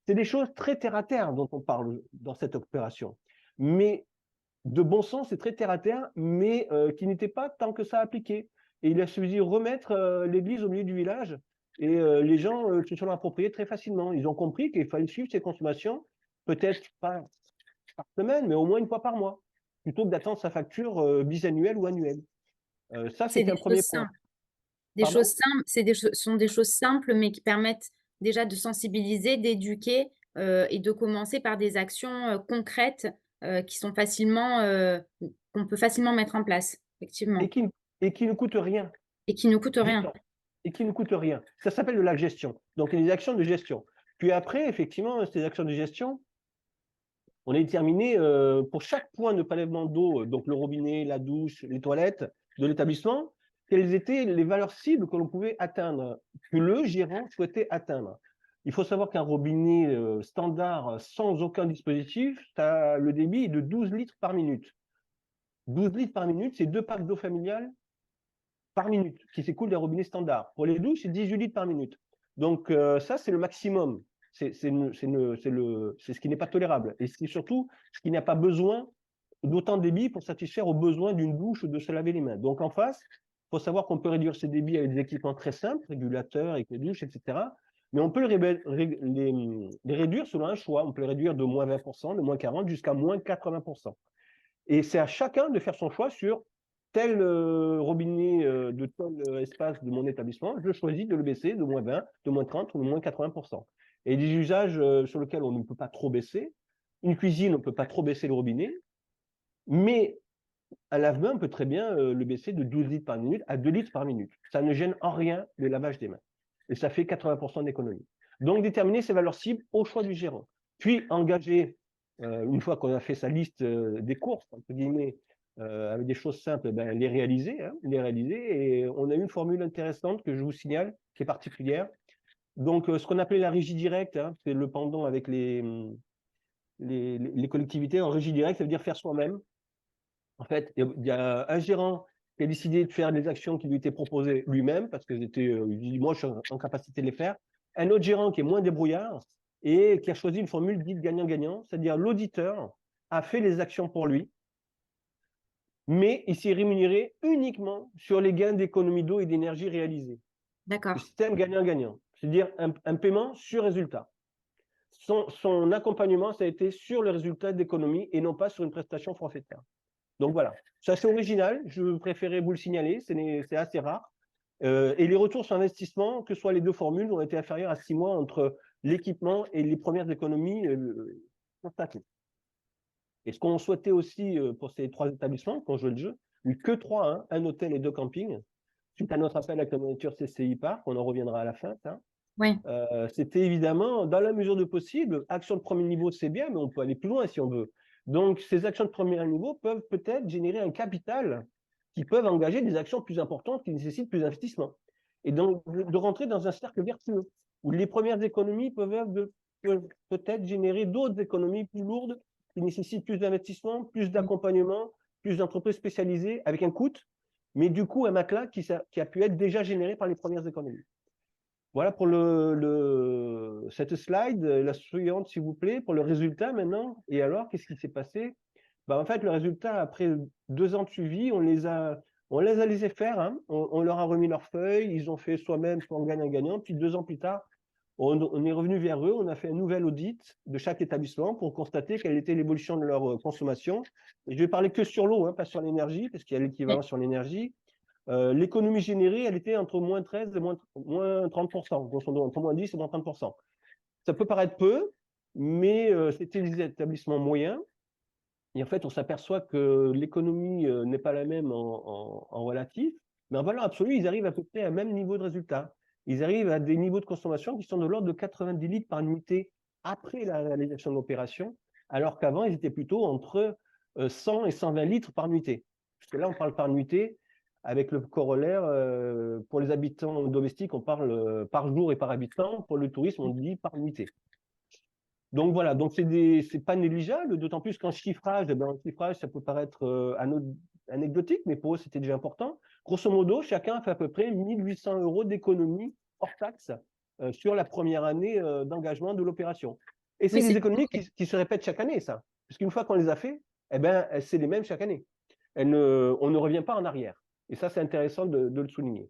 C'est des choses très terre-à-terre dont on parle dans cette opération. Mais de bon sens, c'est très terre-à-terre, mais qui n'était pas tant que ça appliqué. Et il a suffi remettre l'église au milieu du village. Et les gens se sont appropriés très facilement. Ils ont compris qu'il fallait suivre ces consommations, peut-être pas par semaine, mais au moins une fois par mois, plutôt que d'attendre sa facture bisannuelle ou annuelle. Ça, c'est un premier point. Des choses simples, sont des choses simples, mais qui permettent déjà de sensibiliser, d'éduquer et de commencer par des actions concrètes qui sont qu'on peut facilement mettre en place, effectivement. Et qui ne coûtent rien. Et qui ne coûtent rien. Et qui ne coûtent rien. Ça s'appelle de la gestion. Donc, les actions de gestion. Puis après, effectivement, ces actions de gestion, on a déterminé pour chaque point de prélèvement d'eau, donc le robinet, la douche, les toilettes de l'établissement, quelles étaient les valeurs cibles que l'on pouvait atteindre, que le gérant souhaitait atteindre. Il faut savoir qu'un robinet standard sans aucun dispositif, le débit est de 12 litres par minute. 12 litres par minute, c'est 2 packs d'eau familiale par minute qui s'écoulent d'un robinet standard. Pour les douches, c'est 18 litres par minute. Donc ça, c'est le maximum. C'est ce qui n'est pas tolérable. Et c'est surtout ce qui n'a pas besoin d'autant de débit pour satisfaire aux besoins d'une douche ou de se laver les mains. Donc en face, il faut savoir qu'on peut réduire ces débits avec des équipements très simples, régulateurs, avec les douches, etc. Mais on peut les réduire selon un choix. On peut les réduire de moins 20%, de moins 40% jusqu'à moins 80%. Et c'est à chacun de faire son choix sur tel robinet de tel espace de mon établissement, je choisis de le baisser de moins 20, de moins 30 ou de moins 80%. Et des usages sur lesquels on ne peut pas trop baisser. Une cuisine, on ne peut pas trop baisser le robinet, mais un lave-main, on peut très bien le baisser de 12 litres par minute à 2 litres par minute. Ça ne gêne en rien le lavage des mains. Et ça fait 80% d'économie. Donc, déterminer ses valeurs cibles au choix du gérant. Puis, engager, une fois qu'on a fait sa liste des courses, entre guillemets, avec des choses simples, les réaliser. Et on a une formule intéressante que je vous signale, qui est particulière. Donc, ce qu'on appelait la régie directe, c'est le pendant avec les collectivités. En régie directe, ça veut dire faire soi-même. En fait, il y a un gérant qui a décidé de faire les actions qui lui étaient proposées lui-même, parce que il dit, moi, je suis en capacité de les faire. Un autre gérant qui est moins débrouillard et qui a choisi une formule dite gagnant-gagnant, c'est-à-dire l'auditeur a fait les actions pour lui, mais il s'est rémunéré uniquement sur les gains d'économie d'eau et d'énergie réalisés. D'accord. Le système gagnant-gagnant, c'est-à-dire un paiement sur résultat. Son accompagnement, ça a été sur le résultat d'économie et non pas sur une prestation forfaitaire. Donc voilà, c'est assez original, je préférais vous le signaler, c'est assez rare. Et les retours sur investissement, que ce soit les deux formules, ont été inférieurs à 6 mois entre l'équipement et les premières économies constatées. Et ce qu'on souhaitait aussi pour ces 3 établissements, quand on jouait le jeu, que 3, hein, un hôtel et 2 campings, suite à notre appel à candidature CCI Parc, on en reviendra à la fin, hein. Oui. C'était évidemment, dans la mesure de possible, action de premier niveau, c'est bien, mais on peut aller plus loin si on veut. Donc, ces actions de premier niveau peuvent peut-être générer un capital qui peuvent engager des actions plus importantes qui nécessitent plus d'investissement. Et donc, de rentrer dans un cercle vertueux, où les premières économies peuvent peut-être générer d'autres économies plus lourdes qui nécessitent plus d'investissement, plus d'accompagnement, plus d'entreprises spécialisées, avec un coût, mais du coup, un matelas qui a pu être déjà généré par les premières économies. Voilà pour cette slide. La suivante, s'il vous plaît, pour le résultat maintenant. Et alors, qu'est-ce qui s'est passé? En fait, le résultat, après 2 ans de suivi, on les a laissés faire, hein. On leur a remis leurs feuilles, ils ont fait soi-même, soit en gagnant-gagnant. Puis 2 ans plus tard, on est revenu vers eux, on a fait un nouvel audit de chaque établissement pour constater quelle était l'évolution de leur consommation. Et je vais parler que sur l'eau, hein, pas sur l'énergie, parce qu'il y a l'équivalent sur l'énergie. L'économie générée, elle était entre moins 13 et moins 30%, grosso modo, entre moins 10 et moins 30%. Ça peut paraître peu, mais c'était des établissements moyens. Et en fait, on s'aperçoit que l'économie n'est pas la même en relatif, mais en valeur absolue, ils arrivent à peu près à un même niveau de résultat. Ils arrivent à des niveaux de consommation qui sont de l'ordre de 90 litres par unité après la réalisation de l'opération, alors qu'avant, ils étaient plutôt entre 100 et 120 litres par nuitée. Parce que là, on parle par nuitée. Avec le corollaire, pour les habitants domestiques, on parle par jour et par habitant. Pour le tourisme, on dit par nuitée. Donc voilà, donc c'est pas négligeable, d'autant plus qu'en chiffrage, le chiffrage, ça peut paraître anecdotique, mais pour eux, c'était déjà important. Grosso modo, chacun a fait à peu près 1 800 € d'économie hors taxe sur la première année d'engagement de l'opération. Et c'est des économies qui se répètent chaque année, ça. Parce qu'une fois qu'on les a fait, c'est les mêmes chaque année. On ne revient pas en arrière. Et ça, c'est intéressant de le souligner.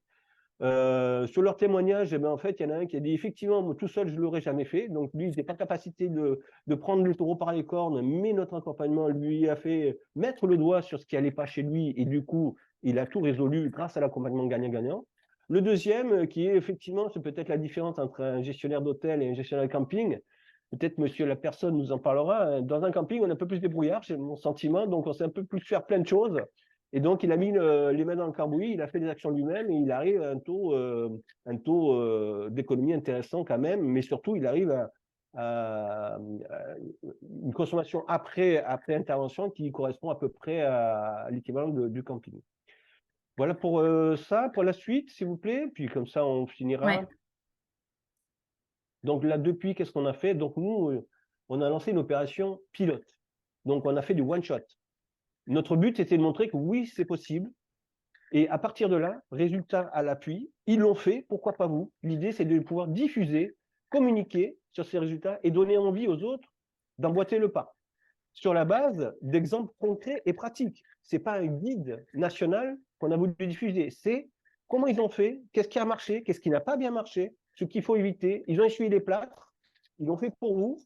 Sur leur témoignage, en fait, il y en a un qui a dit effectivement, moi, tout seul, je ne l'aurais jamais fait. Donc, lui, il n'était pas capacité de prendre le taureau par les cornes, mais notre accompagnement lui a fait mettre le doigt sur ce qui n'allait pas chez lui. Et du coup, il a tout résolu grâce à l'accompagnement gagnant-gagnant. Le deuxième, qui est effectivement, c'est peut-être la différence entre un gestionnaire d'hôtel et un gestionnaire de camping. Peut-être monsieur la personne nous en parlera. Dans un camping, on est un peu plus débrouillard, c'est mon sentiment. Donc, on sait un peu plus faire plein de choses. Et donc, il a mis les mains dans le cambouis, il a fait des actions lui-même et il arrive à un taux d'économie intéressant quand même, mais surtout, il arrive à une consommation après intervention qui correspond à peu près à l'équivalent du camping. Voilà pour ça. Pour la suite, s'il vous plaît, puis comme ça, on finira. Ouais. Donc là, depuis, qu'est-ce qu'on a fait? Donc nous, on a lancé une opération pilote. Donc, on a fait du one-shot. Notre but, c'était de montrer que oui, c'est possible. Et à partir de là, résultat à l'appui, ils l'ont fait, pourquoi pas vous? L'idée, c'est de pouvoir diffuser, communiquer sur ces résultats et donner envie aux autres d'emboîter le pas. Sur la base d'exemples concrets et pratiques. Ce n'est pas un guide national qu'on a voulu diffuser, c'est comment ils ont fait, qu'est-ce qui a marché, qu'est-ce qui n'a pas bien marché, ce qu'il faut éviter. Ils ont essuyé les plâtres, ils l'ont fait pour vous.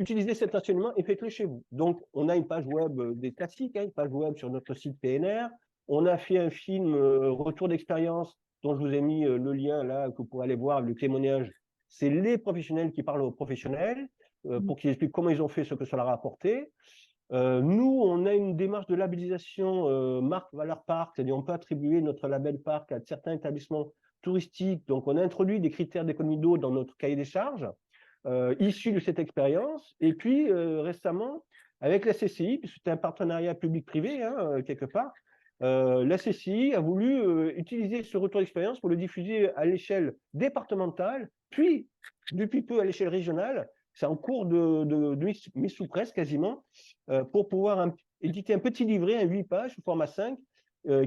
Utilisez cet enseignement et faites-le chez vous. Donc, on a une page web des classiques, hein, une page web sur notre site PNR. On a fait un film retour d'expérience dont je vous ai mis le lien là, que vous pourrez aller voir, le témoignage. C'est les professionnels qui parlent aux professionnels pour qu'ils expliquent comment ils ont fait ce que ça leur a apporté. Nous, on a une démarche de labellisation marque valeur parc, c'est-à-dire on peut attribuer notre label parc à certains établissements touristiques. Donc, on a introduit des critères d'économie d'eau dans notre cahier des charges. Issu de cette expérience. Et puis, récemment, avec la CCI, puisque c'était un partenariat public-privé, hein, quelque part, la CCI a voulu utiliser ce retour d'expérience pour le diffuser à l'échelle départementale, puis, depuis peu, à l'échelle régionale. C'est en cours de mise sous presse, quasiment, pour pouvoir éditer un petit livret, un 8 pages, sous format 5,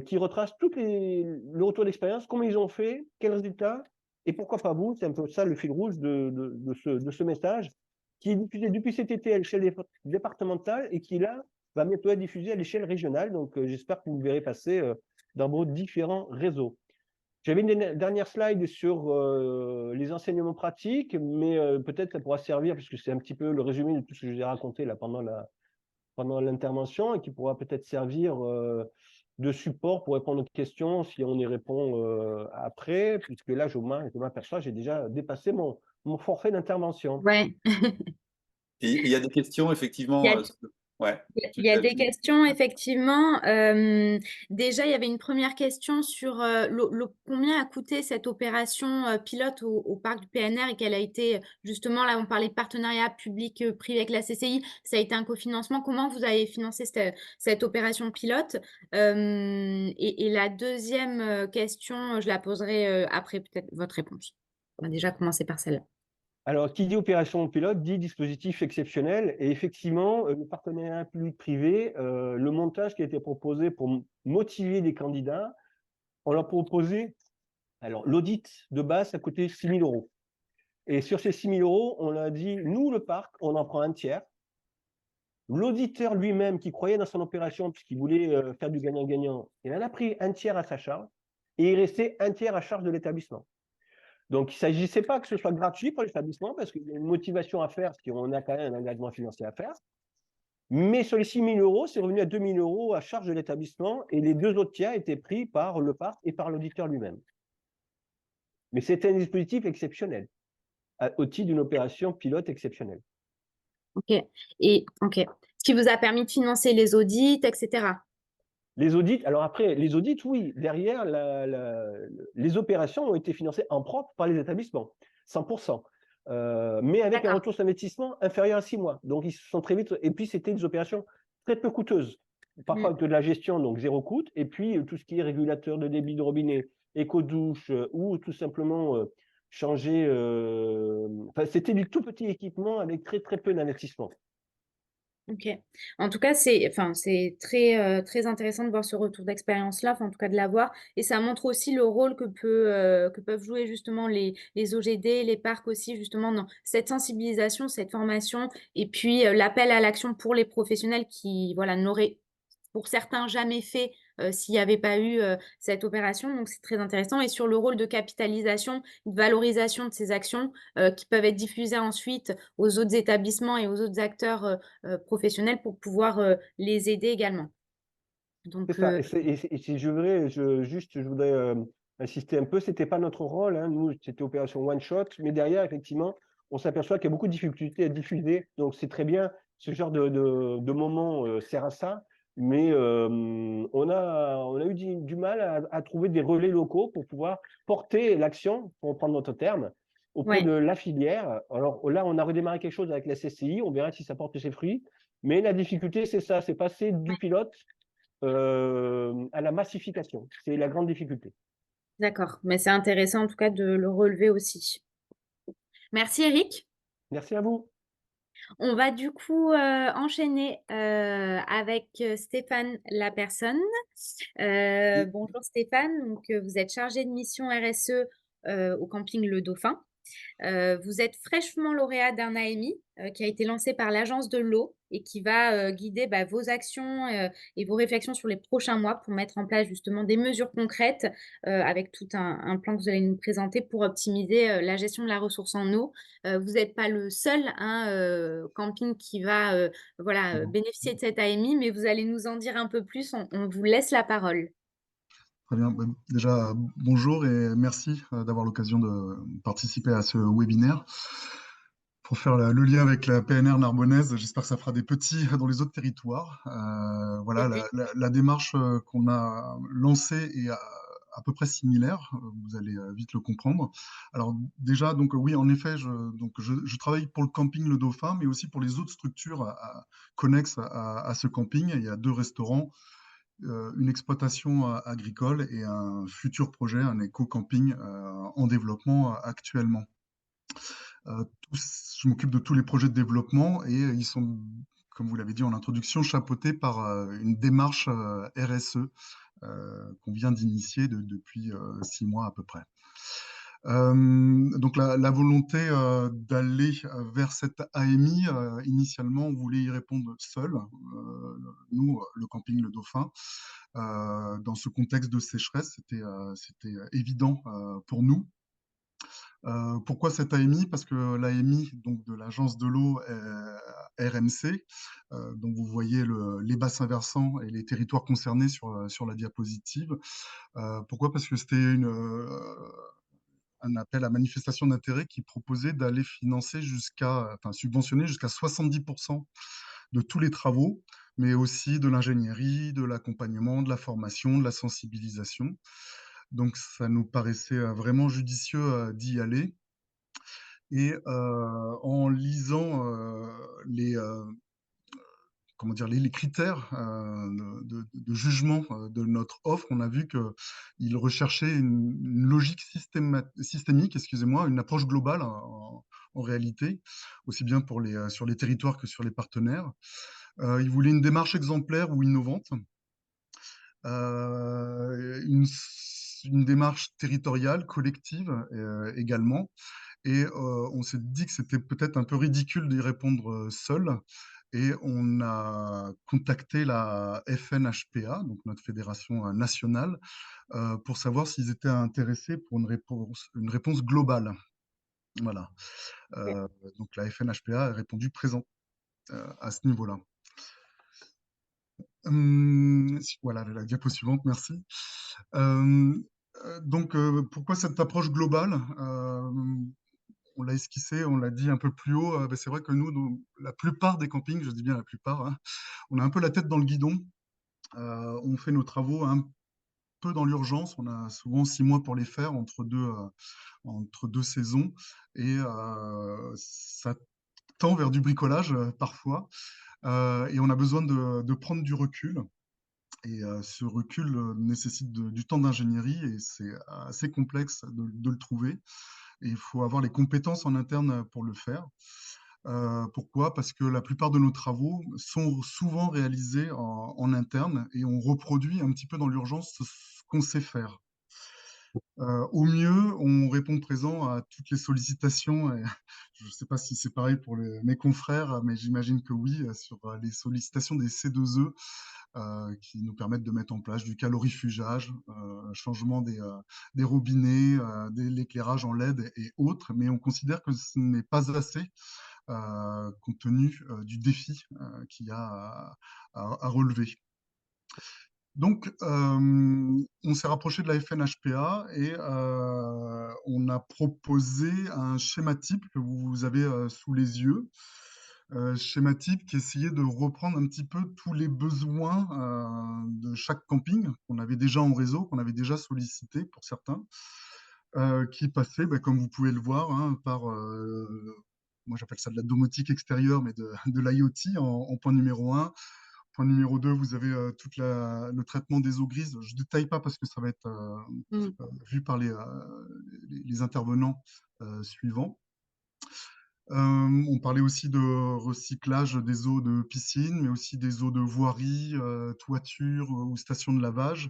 qui retrace tout le retour d'expérience, comment ils ont fait, quels résultats. Et pourquoi pas vous? C'est un peu ça le fil rouge de ce message qui est diffusé depuis cet été à l'échelle départementale et qui, là, va bientôt être diffusé à l'échelle régionale. Donc, j'espère que vous le verrez passer dans vos différents réseaux. J'avais une dernière slide sur les enseignements pratiques, mais peut-être ça pourra servir, puisque c'est un petit peu le résumé de tout ce que je vous ai raconté là, pendant l'intervention et qui pourra peut-être servir de support pour répondre aux questions si on y répond après, puisque là, je m'aperçois, j'ai déjà dépassé mon forfait d'intervention. Ouais. Et il y a des questions, effectivement. Ouais, Il y a des questions, effectivement. Déjà, il y avait une première question sur combien a coûté cette opération pilote au parc du PNR et quelle a été, justement, là, on parlait de partenariat public-privé avec la CCI, ça a été un cofinancement. Comment vous avez financé cette opération pilote? Et la deuxième question, je la poserai après peut-être votre réponse. On va déjà commencer par celle-là. Alors, qui dit opération pilote dit dispositif exceptionnel. Et effectivement, le partenariat public-privé, le montage qui a été proposé pour motiver les candidats, on leur proposé, alors l'audit de base, ça coûtait 6 000 euros. Et sur ces 6 000 euros, on a dit, nous, le parc, on en prend un tiers. L'auditeur lui-même, qui croyait dans son opération, puisqu'il voulait faire du gagnant-gagnant, il en a pris un tiers à sa charge et il restait un tiers à charge de l'établissement. Donc, il ne s'agissait pas que ce soit gratuit pour l'établissement, parce qu'il y a une motivation à faire, si on a quand même un engagement financier à faire. Mais sur les 6 000 euros, c'est revenu à 2 000 euros à charge de l'établissement, et les deux autres tiers étaient pris par le parc et par l'auditeur lui-même. Mais c'était un dispositif exceptionnel, au titre d'une opération pilote exceptionnelle. OK. OK. Ce qui vous a permis de financer les audits, etc. Les audits, alors après, les audits, oui, derrière, les opérations ont été financées en propre par les établissements, 100%. Mais avec un retour sur investissement inférieur à 6 mois. Donc, ils se sont très vite. Et puis, c'était des opérations très peu coûteuses. Parfois, avec de la gestion, donc zéro coût. Et puis, tout ce qui est régulateur de débit de robinet, éco-douche, ou tout simplement changer. C'était du tout petit équipement avec très, très peu d'investissement. OK. En tout cas, c'est très, très intéressant de voir ce retour d'expérience-là, en tout cas de l'avoir. Et ça montre aussi le rôle que peuvent jouer justement les OGD, les parcs aussi, justement, dans cette sensibilisation, cette formation, et puis l'appel à l'action pour les professionnels qui, voilà, n'auraient pour certains jamais fait s'il n'y avait pas eu cette opération. Donc, c'est très intéressant. Et sur le rôle de capitalisation, de valorisation de ces actions qui peuvent être diffusées ensuite aux autres établissements et aux autres acteurs professionnels pour pouvoir les aider également. Donc, C'est ça. Et si je voudrais, je voudrais insister un peu, c'était pas notre rôle, hein. Nous, c'était opération one shot, mais derrière, effectivement, on s'aperçoit qu'il y a beaucoup de difficultés à diffuser. Donc, c'est très bien, ce genre de moment sert à ça, mais on a eu du mal à trouver des relais locaux pour pouvoir porter l'action, pour reprendre notre terme, auprès de la filière. Alors là, on a redémarré quelque chose avec la CCI, on verra si ça porte ses fruits, mais la difficulté, c'est ça, c'est passer du pilote à la massification. C'est la grande difficulté. d'accord. Mais c'est intéressant en tout cas de le relever aussi. Merci Eric. Merci à vous. On va du coup enchaîner avec Stéphane Lapersonne. Bonjour Stéphane, donc, vous êtes chargé de mission RSE au camping Le Dauphin. Vous êtes fraîchement lauréat d'un AMI qui a été lancé par l'Agence de l'eau et qui va guider vos actions et vos réflexions sur les prochains mois pour mettre en place justement des mesures concrètes avec tout un plan que vous allez nous présenter pour optimiser la gestion de la ressource en eau. Vous n'êtes pas le seul camping qui va bénéficier de cet AMI, mais vous allez nous en dire un peu plus. On vous laisse la parole. Très bien. Déjà, bonjour et merci d'avoir l'occasion de participer à ce webinaire. Pour faire le lien avec la PNR narbonnaise, j'espère que ça fera des petits dans les autres territoires. Voilà, la démarche qu'on a lancée est à peu près similaire, vous allez vite le comprendre. Alors déjà, donc oui, en effet, je travaille pour le camping Le Dauphin, mais aussi pour les autres structures connexes à ce camping. Il y a 2 restaurants, une exploitation agricole et un futur projet, un éco-camping en développement actuellement. Je m'occupe de tous les projets de développement et ils sont, comme vous l'avez dit en introduction, chapeautés par une démarche RSE qu'on vient d'initier depuis 6 mois à peu près. Donc la volonté d'aller vers cette AMI, initialement, on voulait y répondre seul, nous, le camping Le Dauphin. Dans ce contexte de sécheresse, c'était évident pour nous. Pourquoi cette AMI? Parce que l'AMI, donc de l'agence de l'eau RMC, donc vous voyez les bassins versants et les territoires concernés sur la diapositive. Pourquoi? Parce que c'était un appel à manifestation d'intérêt qui proposait d'aller subventionner jusqu'à 70% de tous les travaux, mais aussi de l'ingénierie, de l'accompagnement, de la formation, de la sensibilisation. Donc ça nous paraissait vraiment judicieux d'y aller. Et en lisant comment dire, les critères de jugement de notre offre, on a vu qu'il recherchait une logique systémique, excusez-moi, une approche globale en réalité, aussi bien sur les territoires que sur les partenaires. Il voulait une démarche exemplaire ou innovante, une démarche territoriale, collective également. Et on s'est dit que c'était peut-être un peu ridicule d'y répondre seul. Et on a contacté la FNHPA, donc notre fédération nationale, pour savoir s'ils étaient intéressés pour une réponse globale. Voilà. Donc la FNHPA a répondu présent à ce niveau-là. Voilà la diapo suivante, merci. Donc, pourquoi cette approche globale? On l'a esquissé, on l'a dit un peu plus haut. C'est vrai que nous, la plupart des campings, je dis bien la plupart, hein, on a un peu la tête dans le guidon. On fait nos travaux un peu dans l'urgence. On a souvent 6 mois pour les faire entre deux saisons. Et ça tend vers du bricolage parfois. Et on a besoin de prendre du recul. Et ce recul nécessite du temps d'ingénierie et c'est assez complexe de le trouver. Et il faut avoir les compétences en interne pour le faire. Pourquoi? Parce que la plupart de nos travaux sont souvent réalisés en interne et on reproduit un petit peu dans l'urgence ce qu'on sait faire. Au mieux, on répond présent à toutes les sollicitations. Et je ne sais pas si c'est pareil pour mes confrères, mais j'imagine que oui, sur les sollicitations des C2E qui nous permettent de mettre en place du calorifugage, changement des robinets, de l'éclairage en LED et autres. Mais on considère que ce n'est pas assez compte tenu du défi qu'il y a à relever. Donc, on s'est rapproché de la FNHPA et on a proposé un schéma type que vous avez sous les yeux. Schéma type qui essayait de reprendre un petit peu tous les besoins de chaque camping qu'on avait déjà en réseau, qu'on avait déjà sollicité pour certains, qui passait, comme vous pouvez le voir, hein, par, moi j'appelle ça de la domotique extérieure, mais de l'IoT en point numéro 1. Point numéro 2, vous avez tout le traitement des eaux grises. Je ne détaille pas parce que ça va être vu par les intervenants suivants. On parlait aussi de recyclage des eaux de piscine, mais aussi des eaux de voirie, toiture ou station de lavage.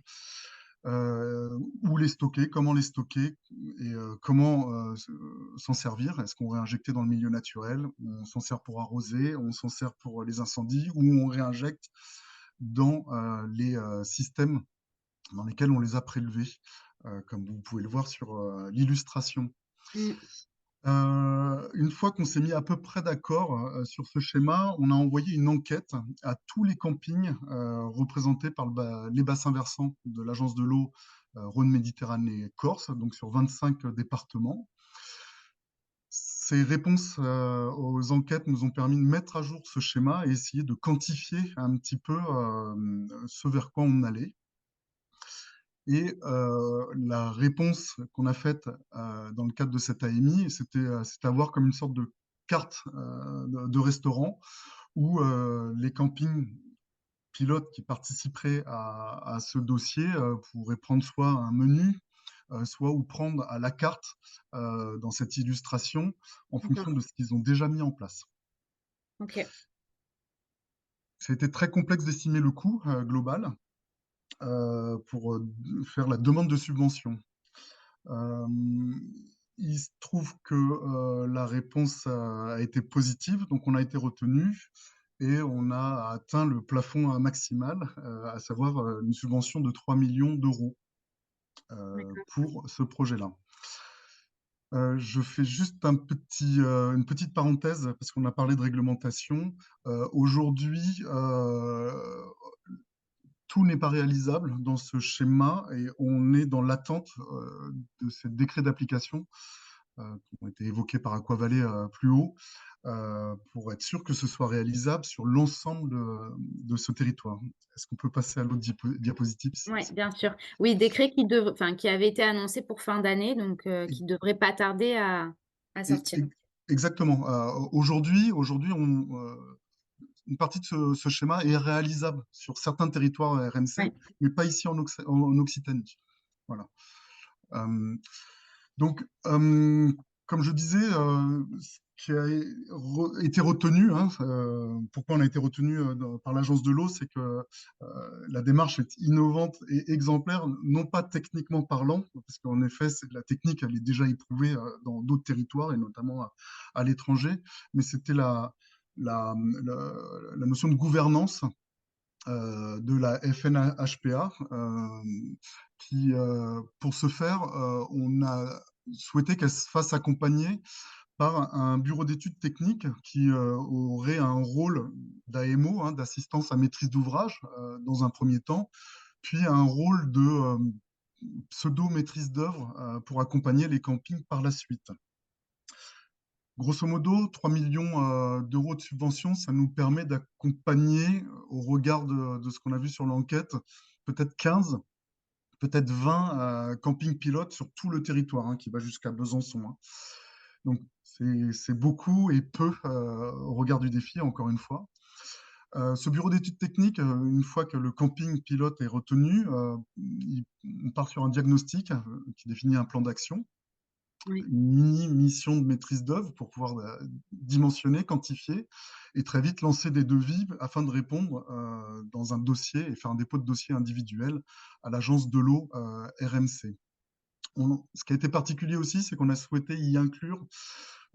Où les stocker, comment les stocker et comment s'en servir. Est-ce qu'on réinjecte dans le milieu naturel? On s'en sert pour arroser, on s'en sert pour les incendies ou on réinjecte dans les systèmes dans lesquels on les a prélevés, comme vous pouvez le voir sur l'illustration. Une fois qu'on s'est mis à peu près d'accord sur ce schéma, on a envoyé une enquête à tous les campings représentés par les bassins versants de l'agence de l'eau Rhône-Méditerranée-Corse, donc sur 25 départements. Ces réponses aux enquêtes nous ont permis de mettre à jour ce schéma et essayer de quantifier un petit peu ce vers quoi on allait. Et la réponse qu'on a faite dans le cadre de cette AMI, c'était avoir comme une sorte de carte de restaurant où les campings pilotes qui participeraient à ce dossier pourraient prendre soit un menu, soit ou prendre à la carte dans cette illustration en fonction de ce qu'ils ont déjà mis en place. Ok. C'était très complexe d'estimer le coût global pour faire la demande de subvention. Il se trouve que la réponse a été positive, donc on a été retenu et on a atteint le plafond maximal, à savoir une subvention de 3 millions d'euros pour ce projet-là. Je fais juste une petite parenthèse parce qu'on a parlé de réglementation. Aujourd'hui, tout n'est pas réalisable dans ce schéma et on est dans l'attente de ces décrets d'application qui ont été évoqués par Aquavalé plus haut pour être sûr que ce soit réalisable sur l'ensemble de ce territoire. Est-ce qu'on peut passer à l'autre diapositive? Oui, bien sûr. Oui, décret qui avait été annoncé pour fin d'année, donc qui ne devrait pas tarder à Et- sortir. et- Exactement. Aujourd'hui, une partie de ce schéma est réalisable sur certains territoires RMC, Ouais. mais pas ici en Occitanie. Voilà. Donc, comme je disais, ce qui a été retenu, hein, pourquoi on a été retenu par l'Agence de l'eau, c'est que la démarche est innovante et exemplaire, non pas techniquement parlant, parce qu'en effet, la technique, elle est déjà éprouvée dans d'autres territoires, et notamment à l'étranger, mais c'était la, la notion de gouvernance de la FNHPA, qui, pour ce faire, on a souhaité qu'elle se fasse accompagner par un bureau d'études techniques qui aurait un rôle d'AMO, hein, d'assistance à maîtrise d'ouvrage dans un premier temps, puis un rôle de pseudo-maîtrise d'œuvre pour accompagner les campings par la suite. Grosso modo, 3 millions d'euros de subvention, ça nous permet d'accompagner, au regard de ce qu'on a vu sur l'enquête, peut-être 15, peut-être 20 campings pilotes sur tout le territoire, hein, qui va jusqu'à Besançon, hein. Donc, c'est beaucoup et peu au regard du défi, encore une fois. Ce bureau d'études techniques, une fois que le camping pilote est retenu, on part sur un diagnostic qui définit un plan d'action, Oui. une mini-mission de maîtrise d'œuvre pour pouvoir dimensionner, quantifier et très vite lancer des devis afin de répondre dans un dossier et faire un dépôt de dossier individuel à l'agence de l'eau RMC. Ce qui a été particulier aussi, c'est qu'on a souhaité y inclure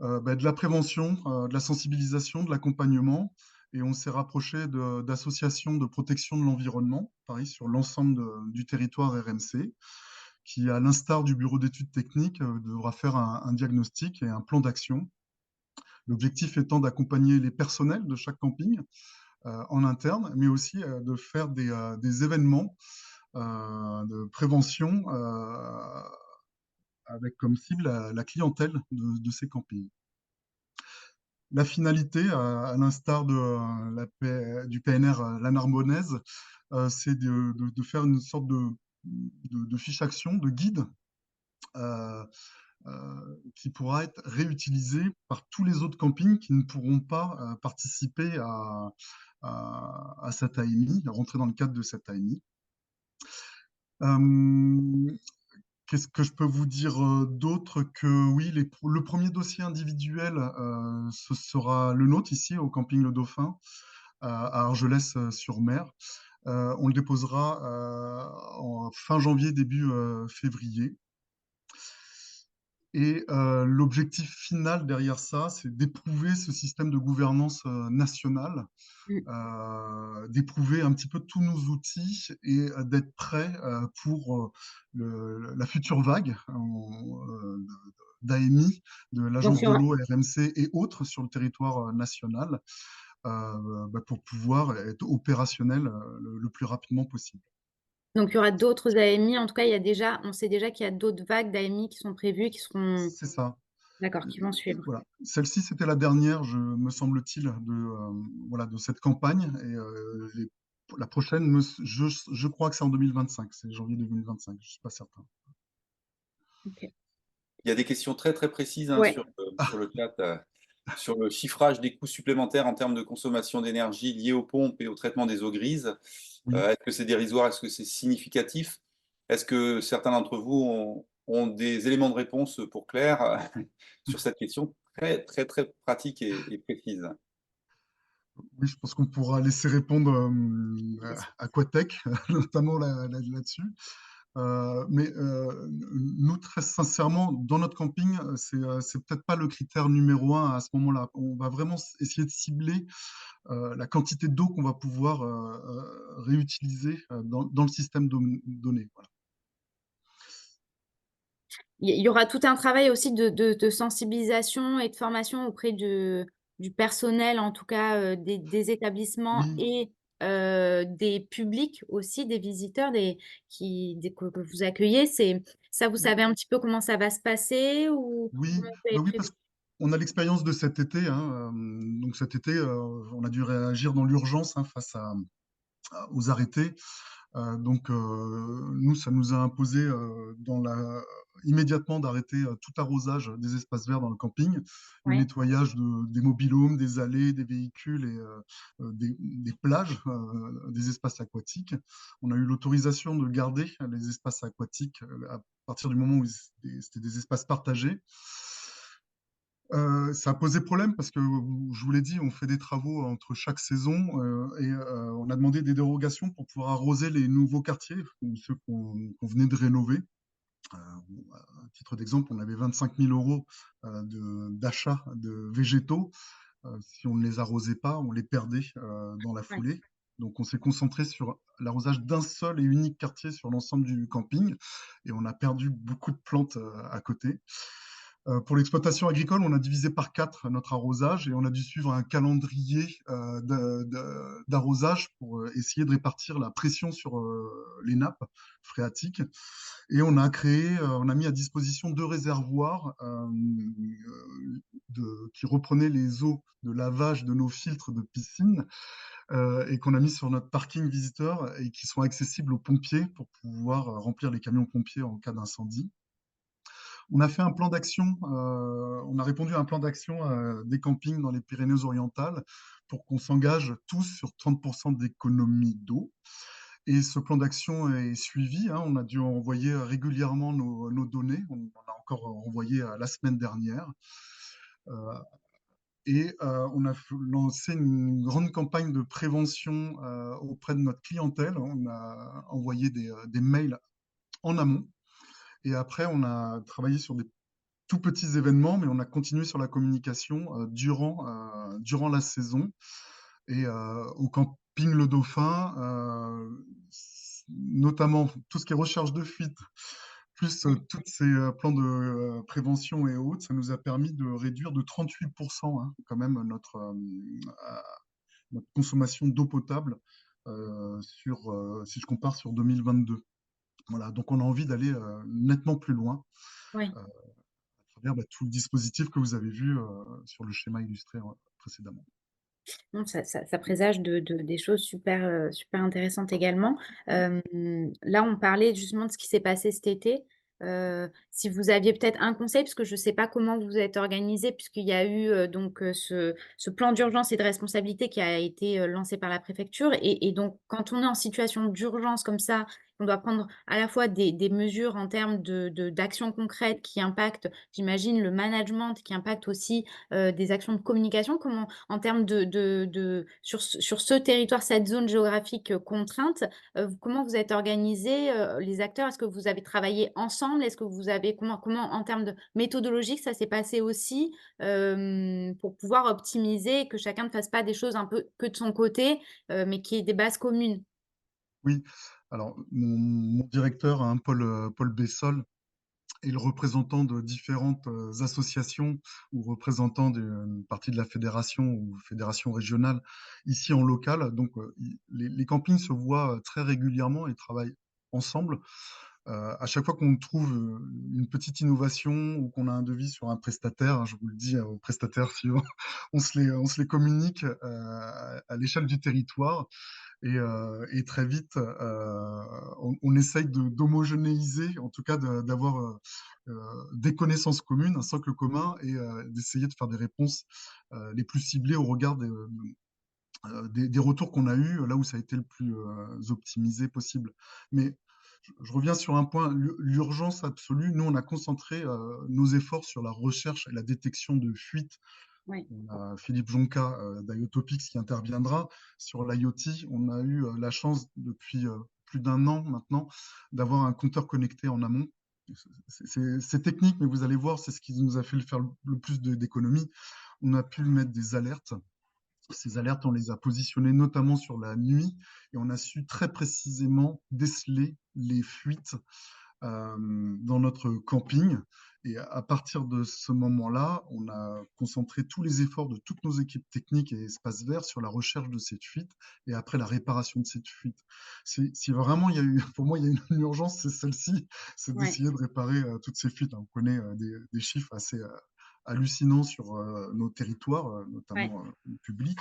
de la prévention, de la sensibilisation, de l'accompagnement. Et on s'est rapproché d'associations de protection de l'environnement, pareil, sur l'ensemble du territoire RMC, qui, à l'instar du bureau d'études techniques, devra faire un diagnostic et un plan d'action. L'objectif étant d'accompagner les personnels de chaque camping en interne, mais aussi de faire des événements de prévention avec comme cible la clientèle de ces campings. La finalité, à l'instar du PNR La Narbonnaise, c'est de faire une sorte de fiche action, de guide, euh, qui pourra être réutilisé par tous les autres campings qui ne pourront pas participer à cette AMI, à rentrer dans le cadre de cette AMI. Qu'est-ce que je peux vous dire d'autre que oui, le premier dossier individuel, ce sera le nôtre ici au camping Le Dauphin à Argelès-sur-Mer. On le déposera en fin janvier, début février. Et l'objectif final derrière ça, c'est d'éprouver ce système de gouvernance nationale, d'éprouver un petit peu tous nos outils et d'être prêt pour la future vague d'AMI, de Donc, l'Agence il y de aura, l'eau, RMC et autres sur le territoire national, pour pouvoir être opérationnel le plus rapidement possible. donc, il y aura d'autres AMI. En tout cas, on sait déjà qu'il y a d'autres vagues d'AMI qui sont prévues, qui seront, C'est ça. d'accord, qui vont suivre. Voilà. Celle-ci, c'était la dernière, me semble-t-il, voilà, de cette campagne. Et la prochaine, je crois que c'est en 2025, c'est janvier 2025, je ne suis pas certain. Ok. Il y a des questions très très précises hein, Ouais. sur le chat, sur le chiffrage des coûts supplémentaires en termes de consommation d'énergie liés aux pompes et au traitement des eaux grises. Oui. Est-ce que c'est dérisoire? Est-ce que c'est significatif? Est-ce que certains d'entre vous ont des éléments de réponse pour Claire sur cette question très très très pratique et précise? Oui, je pense qu'on pourra laisser répondre à Aquatech, notamment là-dessus. Mais nous, très sincèrement, dans notre camping, c'est peut-être pas le critère numéro un à ce moment-là. On va vraiment essayer de cibler la quantité d'eau qu'on va pouvoir réutiliser dans le système donné. Voilà. Il y aura tout un travail aussi de sensibilisation et de formation auprès du personnel, en tout cas des établissements Oui, et des publics aussi, des visiteurs que vous accueillez. Ça, vous savez un petit peu comment ça va se passer ou oui, comment vous avez bah oui, prévu? parce qu'on a l'expérience de cet été, hein, donc cet été, on a dû réagir dans l'urgence, hein, face aux arrêtés. Donc, nous, ça nous a imposé immédiatement d'arrêter tout arrosage des espaces verts dans le camping, le Ouais, nettoyage des mobil-homes, des allées, des véhicules et des plages, des espaces aquatiques. On a eu l'autorisation de garder les espaces aquatiques à partir du moment où c'était des espaces partagés. Ça a posé problème parce que, je vous l'ai dit, on fait des travaux entre chaque saison et on a demandé des dérogations pour pouvoir arroser les nouveaux quartiers, ou ceux qu'on venait de rénover. Euh, à titre d'exemple, on avait 25 000 euros d'achat de végétaux. Si on ne les arrosait pas, on les perdait dans la ouais. foulée. Donc on s'est concentré sur l'arrosage d'un seul et unique quartier sur l'ensemble du camping et on a perdu beaucoup de plantes à côté. Pour l'exploitation agricole, on a divisé par 4 notre arrosage et on a dû suivre un calendrier d'arrosage pour essayer de répartir la pression sur les nappes phréatiques. Et on a mis à disposition 2 réservoirs qui reprenaient les eaux de lavage de nos filtres de piscine et qu'on a mis sur notre parking visiteur et qui sont accessibles aux pompiers pour pouvoir remplir les camions pompiers en cas d'incendie. On a fait un plan d'action, on a répondu à un plan d'action des campings dans les Pyrénées-Orientales pour qu'on s'engage tous sur 30% d'économie d'eau. Et ce plan d'action est suivi, hein. On a dû envoyer régulièrement nos données. On en a encore envoyé la semaine dernière. Euh, on a lancé une grande campagne de prévention auprès de notre clientèle. On a envoyé des mails en amont. Et après, on a travaillé sur des tout petits événements, mais on a continué sur la communication durant la saison. Et au camping Le Dauphin, notamment tout ce qui est recherche de fuite, plus tous ces plans de prévention et autres, ça nous a permis de réduire de 38% hein, quand même notre consommation d'eau potable si je compare sur 2022. Voilà, donc on a envie d'aller nettement plus loin Ouais. à travers tout le dispositif que vous avez vu sur le schéma illustré précédemment. Non, ça présage des choses super, super intéressantes également. Là, on parlait justement de ce qui s'est passé cet été. Si vous aviez peut-être un conseil, parce que je ne sais pas comment vous êtes organisé, puisqu'il y a eu donc ce plan d'urgence et de responsabilité qui a été lancé par la préfecture. Et donc, quand on est en situation d'urgence comme ça, on doit prendre à la fois des mesures en termes d'actions concrètes qui impactent, j'imagine, le management, qui impactent aussi des actions de communication. Comment, en termes sur ce territoire, cette zone géographique contrainte, comment vous êtes organisés, les acteurs? Est-ce que vous avez travaillé ensemble? Est-ce que vous avez comment en termes de méthodologique, ça s'est passé aussi, pour pouvoir optimiser, que chacun ne fasse pas des choses un peu que de son côté, mais qu'il y ait des bases communes? Oui, alors mon directeur, hein, Paul Bessol, est le représentant de différentes associations ou représentant d'une partie de la fédération ou fédération régionale ici en local. Donc, les campings se voient très régulièrement et travaillent ensemble. À chaque fois qu'on trouve une petite innovation ou qu'on a un devis sur un prestataire, hein, je vous le dis aux prestataires suivants, on se les communique à l'échelle du territoire et très vite, on essaye d'homogénéiser, en tout cas d'avoir des connaissances communes, un socle commun et d'essayer de faire des réponses les plus ciblées au regard des retours qu'on a eus, là où ça a été le plus optimisé possible. Mais je reviens sur un point, l'urgence absolue. Nous, on a concentré nos efforts sur la recherche et la détection de fuites. Oui. On a Philippe Jonca d'IoTopics qui interviendra. Sur l'IoT, on a eu la chance depuis plus d'un an maintenant d'avoir un compteur connecté en amont. C'est technique, mais vous allez voir, c'est ce qui nous a fait faire le plus d'économies. On a pu mettre des alertes. Ces alertes, on les a positionnées notamment sur la nuit et on a su très précisément déceler les fuites dans notre camping. Et à partir de ce moment-là, on a concentré tous les efforts de toutes nos équipes techniques et espaces verts sur la recherche de cette fuite et après la réparation de cette fuite. Si vraiment il y a eu, pour moi, il y a une urgence, c'est celle-ci, c'est Ouais. d'essayer de réparer toutes ces fuites. On connaît des chiffres assez hallucinants sur nos territoires, Ouais. notamment publics.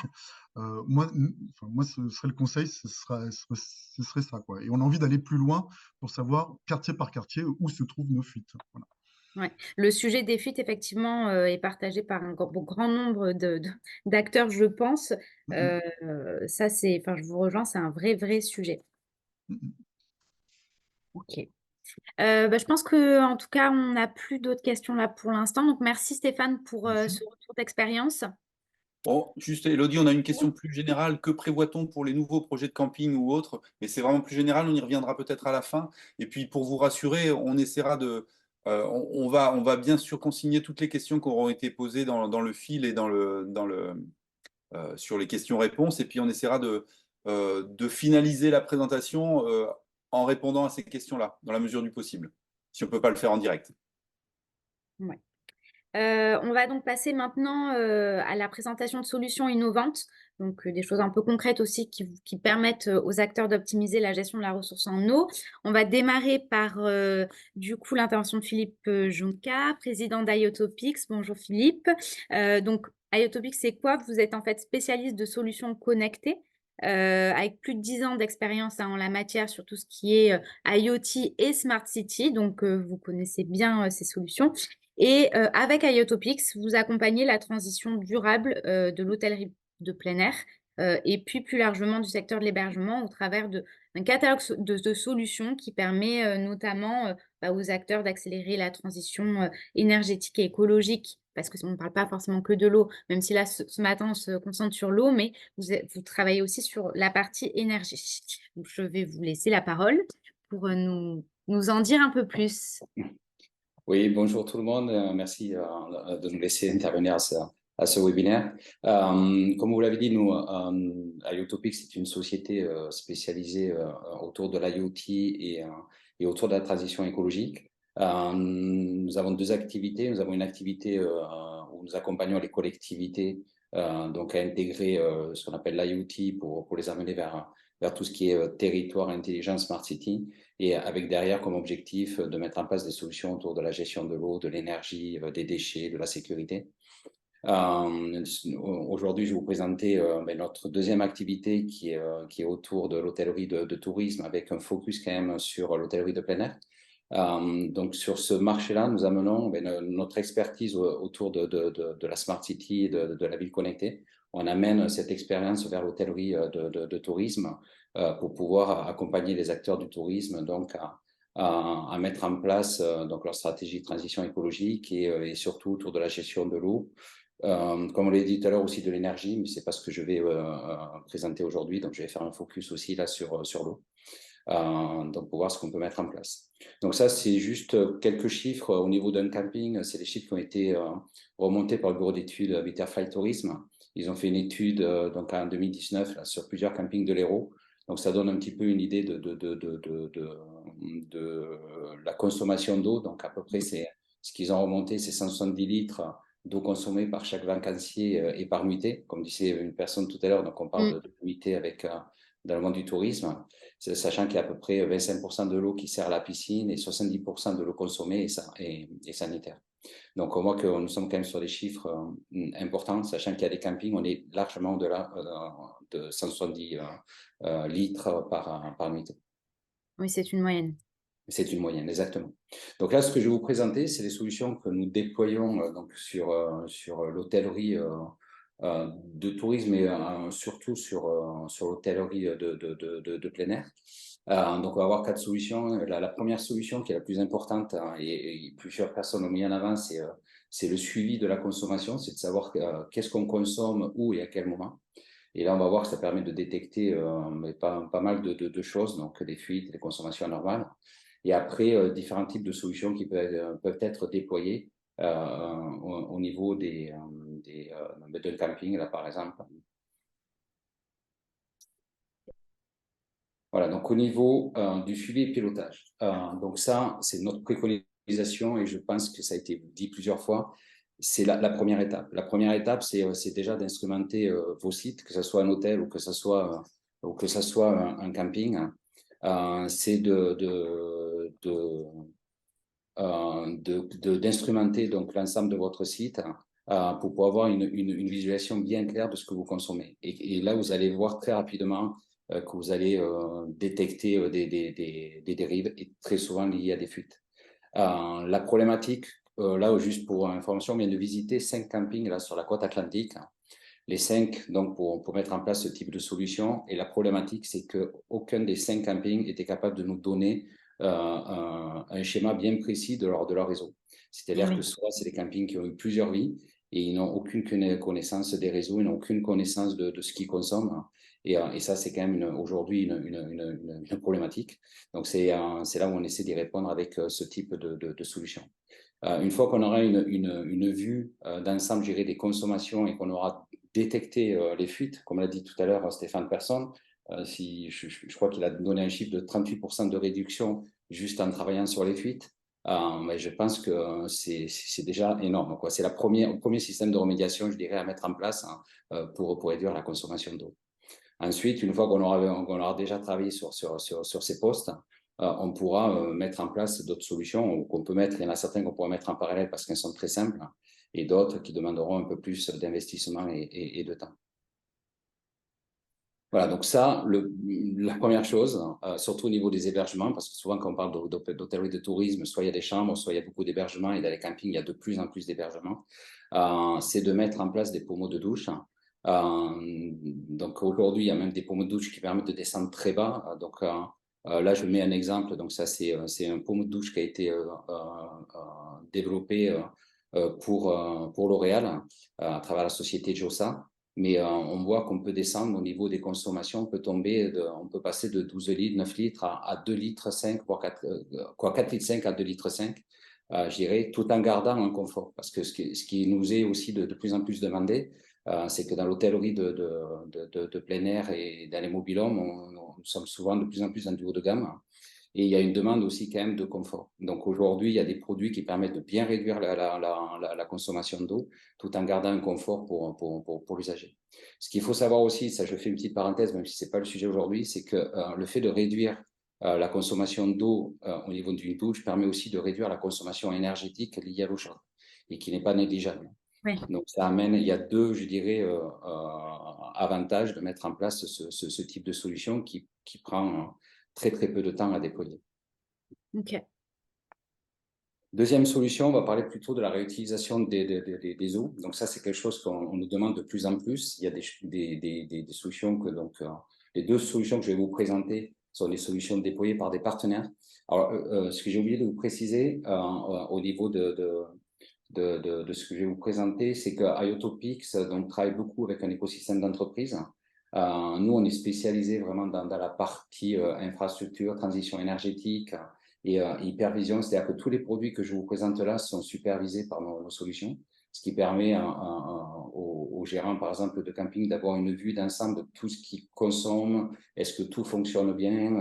Moi, ce serait le conseil, ce serait ça, quoi. Et on a envie d'aller plus loin pour savoir, quartier par quartier, où se trouvent nos fuites. Voilà. Ouais. Le sujet des fuites, effectivement, est partagé par un grand nombre d'acteurs, je pense. Mhm. Ça, enfin, je vous rejoins, c'est un vrai sujet. Mhm. Ok. Bah, je pense que, en tout cas, on n'a plus d'autres questions là pour l'instant. Donc, merci Stéphane pour Merci. ce retour d'expérience. Bon, juste, Elodie, on a une question plus générale. Que prévoit-on pour les nouveaux projets de camping ou autres? Mais c'est vraiment plus général, on y reviendra peut-être à la fin. Et puis, pour vous rassurer, on essaiera on va bien sûr consigner toutes les questions qui auront été posées dans le fil et sur les questions-réponses. Et puis, on essaiera de finaliser la présentation en répondant à ces questions-là, dans la mesure du possible, si on ne peut pas le faire en direct. Ouais. On va donc passer maintenant à la présentation de solutions innovantes, donc des choses un peu concrètes aussi qui permettent aux acteurs d'optimiser la gestion de la ressource en eau. On va démarrer par du coup l'intervention de Philippe Jonca, président d'IoTopics. Bonjour Philippe. Donc IoTopics, c'est quoi? Vous êtes en fait spécialiste de solutions connectées. Avec plus de 10 ans d'expérience en la matière sur tout ce qui est IoT et Smart City, donc vous connaissez bien ces solutions. Et avec IoTopics, vous accompagnez la transition durable de l'hôtellerie de plein air et puis plus largement du secteur de l'hébergement au travers d'un catalogue de solutions qui permet notamment aux acteurs d'accélérer la transition énergétique et écologique, parce qu'on ne parle pas forcément que de l'eau, même si là, ce matin, on se concentre sur l'eau, mais vous travaillez aussi sur la partie énergie. Donc, je vais vous laisser la parole pour nous en dire un peu plus. Oui, bonjour tout le monde. Merci de nous laisser intervenir à ce webinaire. Comme vous l'avez dit, nous, IoTopics, c'est une société spécialisée autour de l'IoT et autour de la transition écologique. Nous avons deux activités. Nous avons une activité où nous accompagnons les collectivités donc à intégrer ce qu'on appelle l'IoT pour les amener vers tout ce qui est territoire intelligent, Smart City, et avec derrière comme objectif de mettre en place des solutions autour de la gestion de l'eau, de l'énergie, des déchets, de la sécurité. Aujourd'hui, je vais vous présenter notre deuxième activité qui est autour de l'hôtellerie de tourisme, avec un focus quand même sur l'hôtellerie de plein air. Donc sur ce marché-là, nous amenons notre expertise autour de la Smart City et de la ville connectée. On amène cette expérience vers l'hôtellerie de tourisme pour pouvoir accompagner les acteurs du tourisme donc à mettre en place donc leur stratégie de transition écologique et surtout autour de la gestion de l'eau. Comme on l'a dit tout à l'heure aussi de l'énergie, mais c'est pas ce que je vais présenter aujourd'hui, donc je vais faire un focus aussi là sur l'eau. Donc pour voir ce qu'on peut mettre en place. Donc ça, c'est juste quelques chiffres au niveau d'un camping. C'est des chiffres qui ont été remontés par le bureau d'études Butterfly Tourisme. Ils ont fait une étude donc en 2019 là, sur plusieurs campings de l'Hérault. Donc ça donne un petit peu une idée de la consommation d'eau. Donc à peu près, c'est ce qu'ils ont remonté, c'est 170 litres d'eau consommée par chaque vacancier et par nuitée. Comme disait une personne tout à l'heure, donc on parle de nuitée avec dans le monde du tourisme, sachant qu'il y a à peu près 25% de l'eau qui sert à la piscine et 70% de l'eau consommée est sanitaire. Donc on voit que nous sommes quand même sur des chiffres importants, sachant qu'il y a des campings, on est largement au-delà de 170 litres par nuitée. Oui, c'est une moyenne. C'est une moyenne, exactement. Donc là, ce que je vais vous présenter, c'est les solutions que nous déployons donc sur l'hôtellerie de tourisme et surtout sur l'hôtellerie de plein air. Donc, on va avoir 4 solutions. La première solution, qui est la plus importante, et plusieurs personnes ont mis en avant, c'est le suivi de la consommation, c'est de savoir qu'est-ce qu'on consomme, où et à quel moment. Et là, on va voir que ça permet de détecter pas mal de choses, donc des fuites, des consommations anormales. Et après, différents types de solutions qui peuvent être déployées au niveau d'un camping, là, par exemple. Voilà, donc au niveau du suivi et pilotage. Donc ça, c'est notre préconisation et je pense que ça a été dit plusieurs fois. C'est la première étape. La première étape, c'est déjà d'instrumenter vos sites, que ce soit un hôtel ou que ce soit un camping. C'est d'instrumenter donc l'ensemble de votre site pour pouvoir avoir une visualisation bien claire de ce que vous consommez. Et là, vous allez voir très rapidement que vous allez détecter des dérives et très souvent liées à des fuites. La problématique, là, juste pour information, on vient de visiter 5 campings là, sur la côte atlantique. Les 5, donc, pour mettre en place ce type de solution. Et la problématique, c'est qu'aucun des 5 campings était capable de nous donner un schéma bien précis de leur réseau. C'est-à-dire que soit c'est des campings qui ont eu plusieurs vies et ils n'ont aucune connaissance des réseaux, ils n'ont aucune connaissance de ce qu'ils consomment. Et ça, c'est quand même aujourd'hui une problématique. Donc, c'est là où on essaie d'y répondre avec ce type de solution. Une fois qu'on aura une vue d'ensemble gérée des consommations et qu'on aura détecté les fuites, comme l'a dit tout à l'heure Stéphane Persson, je crois qu'il a donné un chiffre de 38% de réduction juste en travaillant sur les fuites. Mais je pense que c'est déjà énorme, quoi. C'est le premier système de remédiation, je dirais, à mettre en place pour réduire la consommation d'eau. Ensuite, une fois qu'on aura déjà travaillé sur ces postes, on pourra mettre en place d'autres solutions qu'on peut mettre. Il y en a certains qu'on pourra mettre en parallèle parce qu'elles sont très simples et d'autres qui demanderont un peu plus d'investissement et de temps. Voilà, donc ça, la première chose, surtout au niveau des hébergements, parce que souvent quand on parle d'hôtellerie de tourisme, soit il y a des chambres, soit il y a beaucoup d'hébergements, et dans les campings, il y a de plus en plus d'hébergements, c'est de mettre en place des pommeaux de douche. Donc aujourd'hui, il y a même des pommeaux de douche qui permettent de descendre très bas. Donc là, je mets un exemple. Donc ça, c'est un pommeau de douche qui a été développé pour L'Oréal à travers la société JOSA. Mais on voit qu'on peut descendre au niveau des consommations, on peut passer de 12 litres, 9 litres à 2 litres 5, voire 4 litres 5 à 2 litres 5, je dirais, tout en gardant un confort. Parce que ce qui nous est aussi de plus en plus demandé, c'est que dans l'hôtellerie de plein air et dans les mobil-homes, nous sommes souvent de plus en plus dans du haut de gamme. Et il y a une demande aussi quand même de confort. Donc aujourd'hui, il y a des produits qui permettent de bien réduire la consommation d'eau tout en gardant un confort pour l'usager. Ce qu'il faut savoir aussi, ça je fais une petite parenthèse, même si ce n'est pas le sujet aujourd'hui, c'est que le fait de réduire la consommation d'eau au niveau d'une douche permet aussi de réduire la consommation énergétique liée à l'eau chaude et qui n'est pas négligeable. Oui. Donc ça amène, il y a deux, je dirais, avantages de mettre en place ce type de solution qui prend très peu de temps à déployer. Ok. Deuxième solution, on va parler plutôt de la réutilisation des eaux. Donc ça, c'est quelque chose qu'on nous demande de plus en plus. Il y a des solutions que les deux solutions que je vais vous présenter sont des solutions déployées par des partenaires. Alors, ce que j'ai oublié de vous préciser au niveau de ce que je vais vous présenter, c'est que IotoPix travaille beaucoup avec un écosystème d'entreprises. Nous, on est spécialisé vraiment dans la partie infrastructure, transition énergétique et hypervision. C'est-à-dire que tous les produits que je vous présente là sont supervisés par nos solutions, ce qui permet aux gérants, par exemple, de camping d'avoir une vue d'ensemble de tout ce qu'ils consomment. Est-ce que tout fonctionne bien?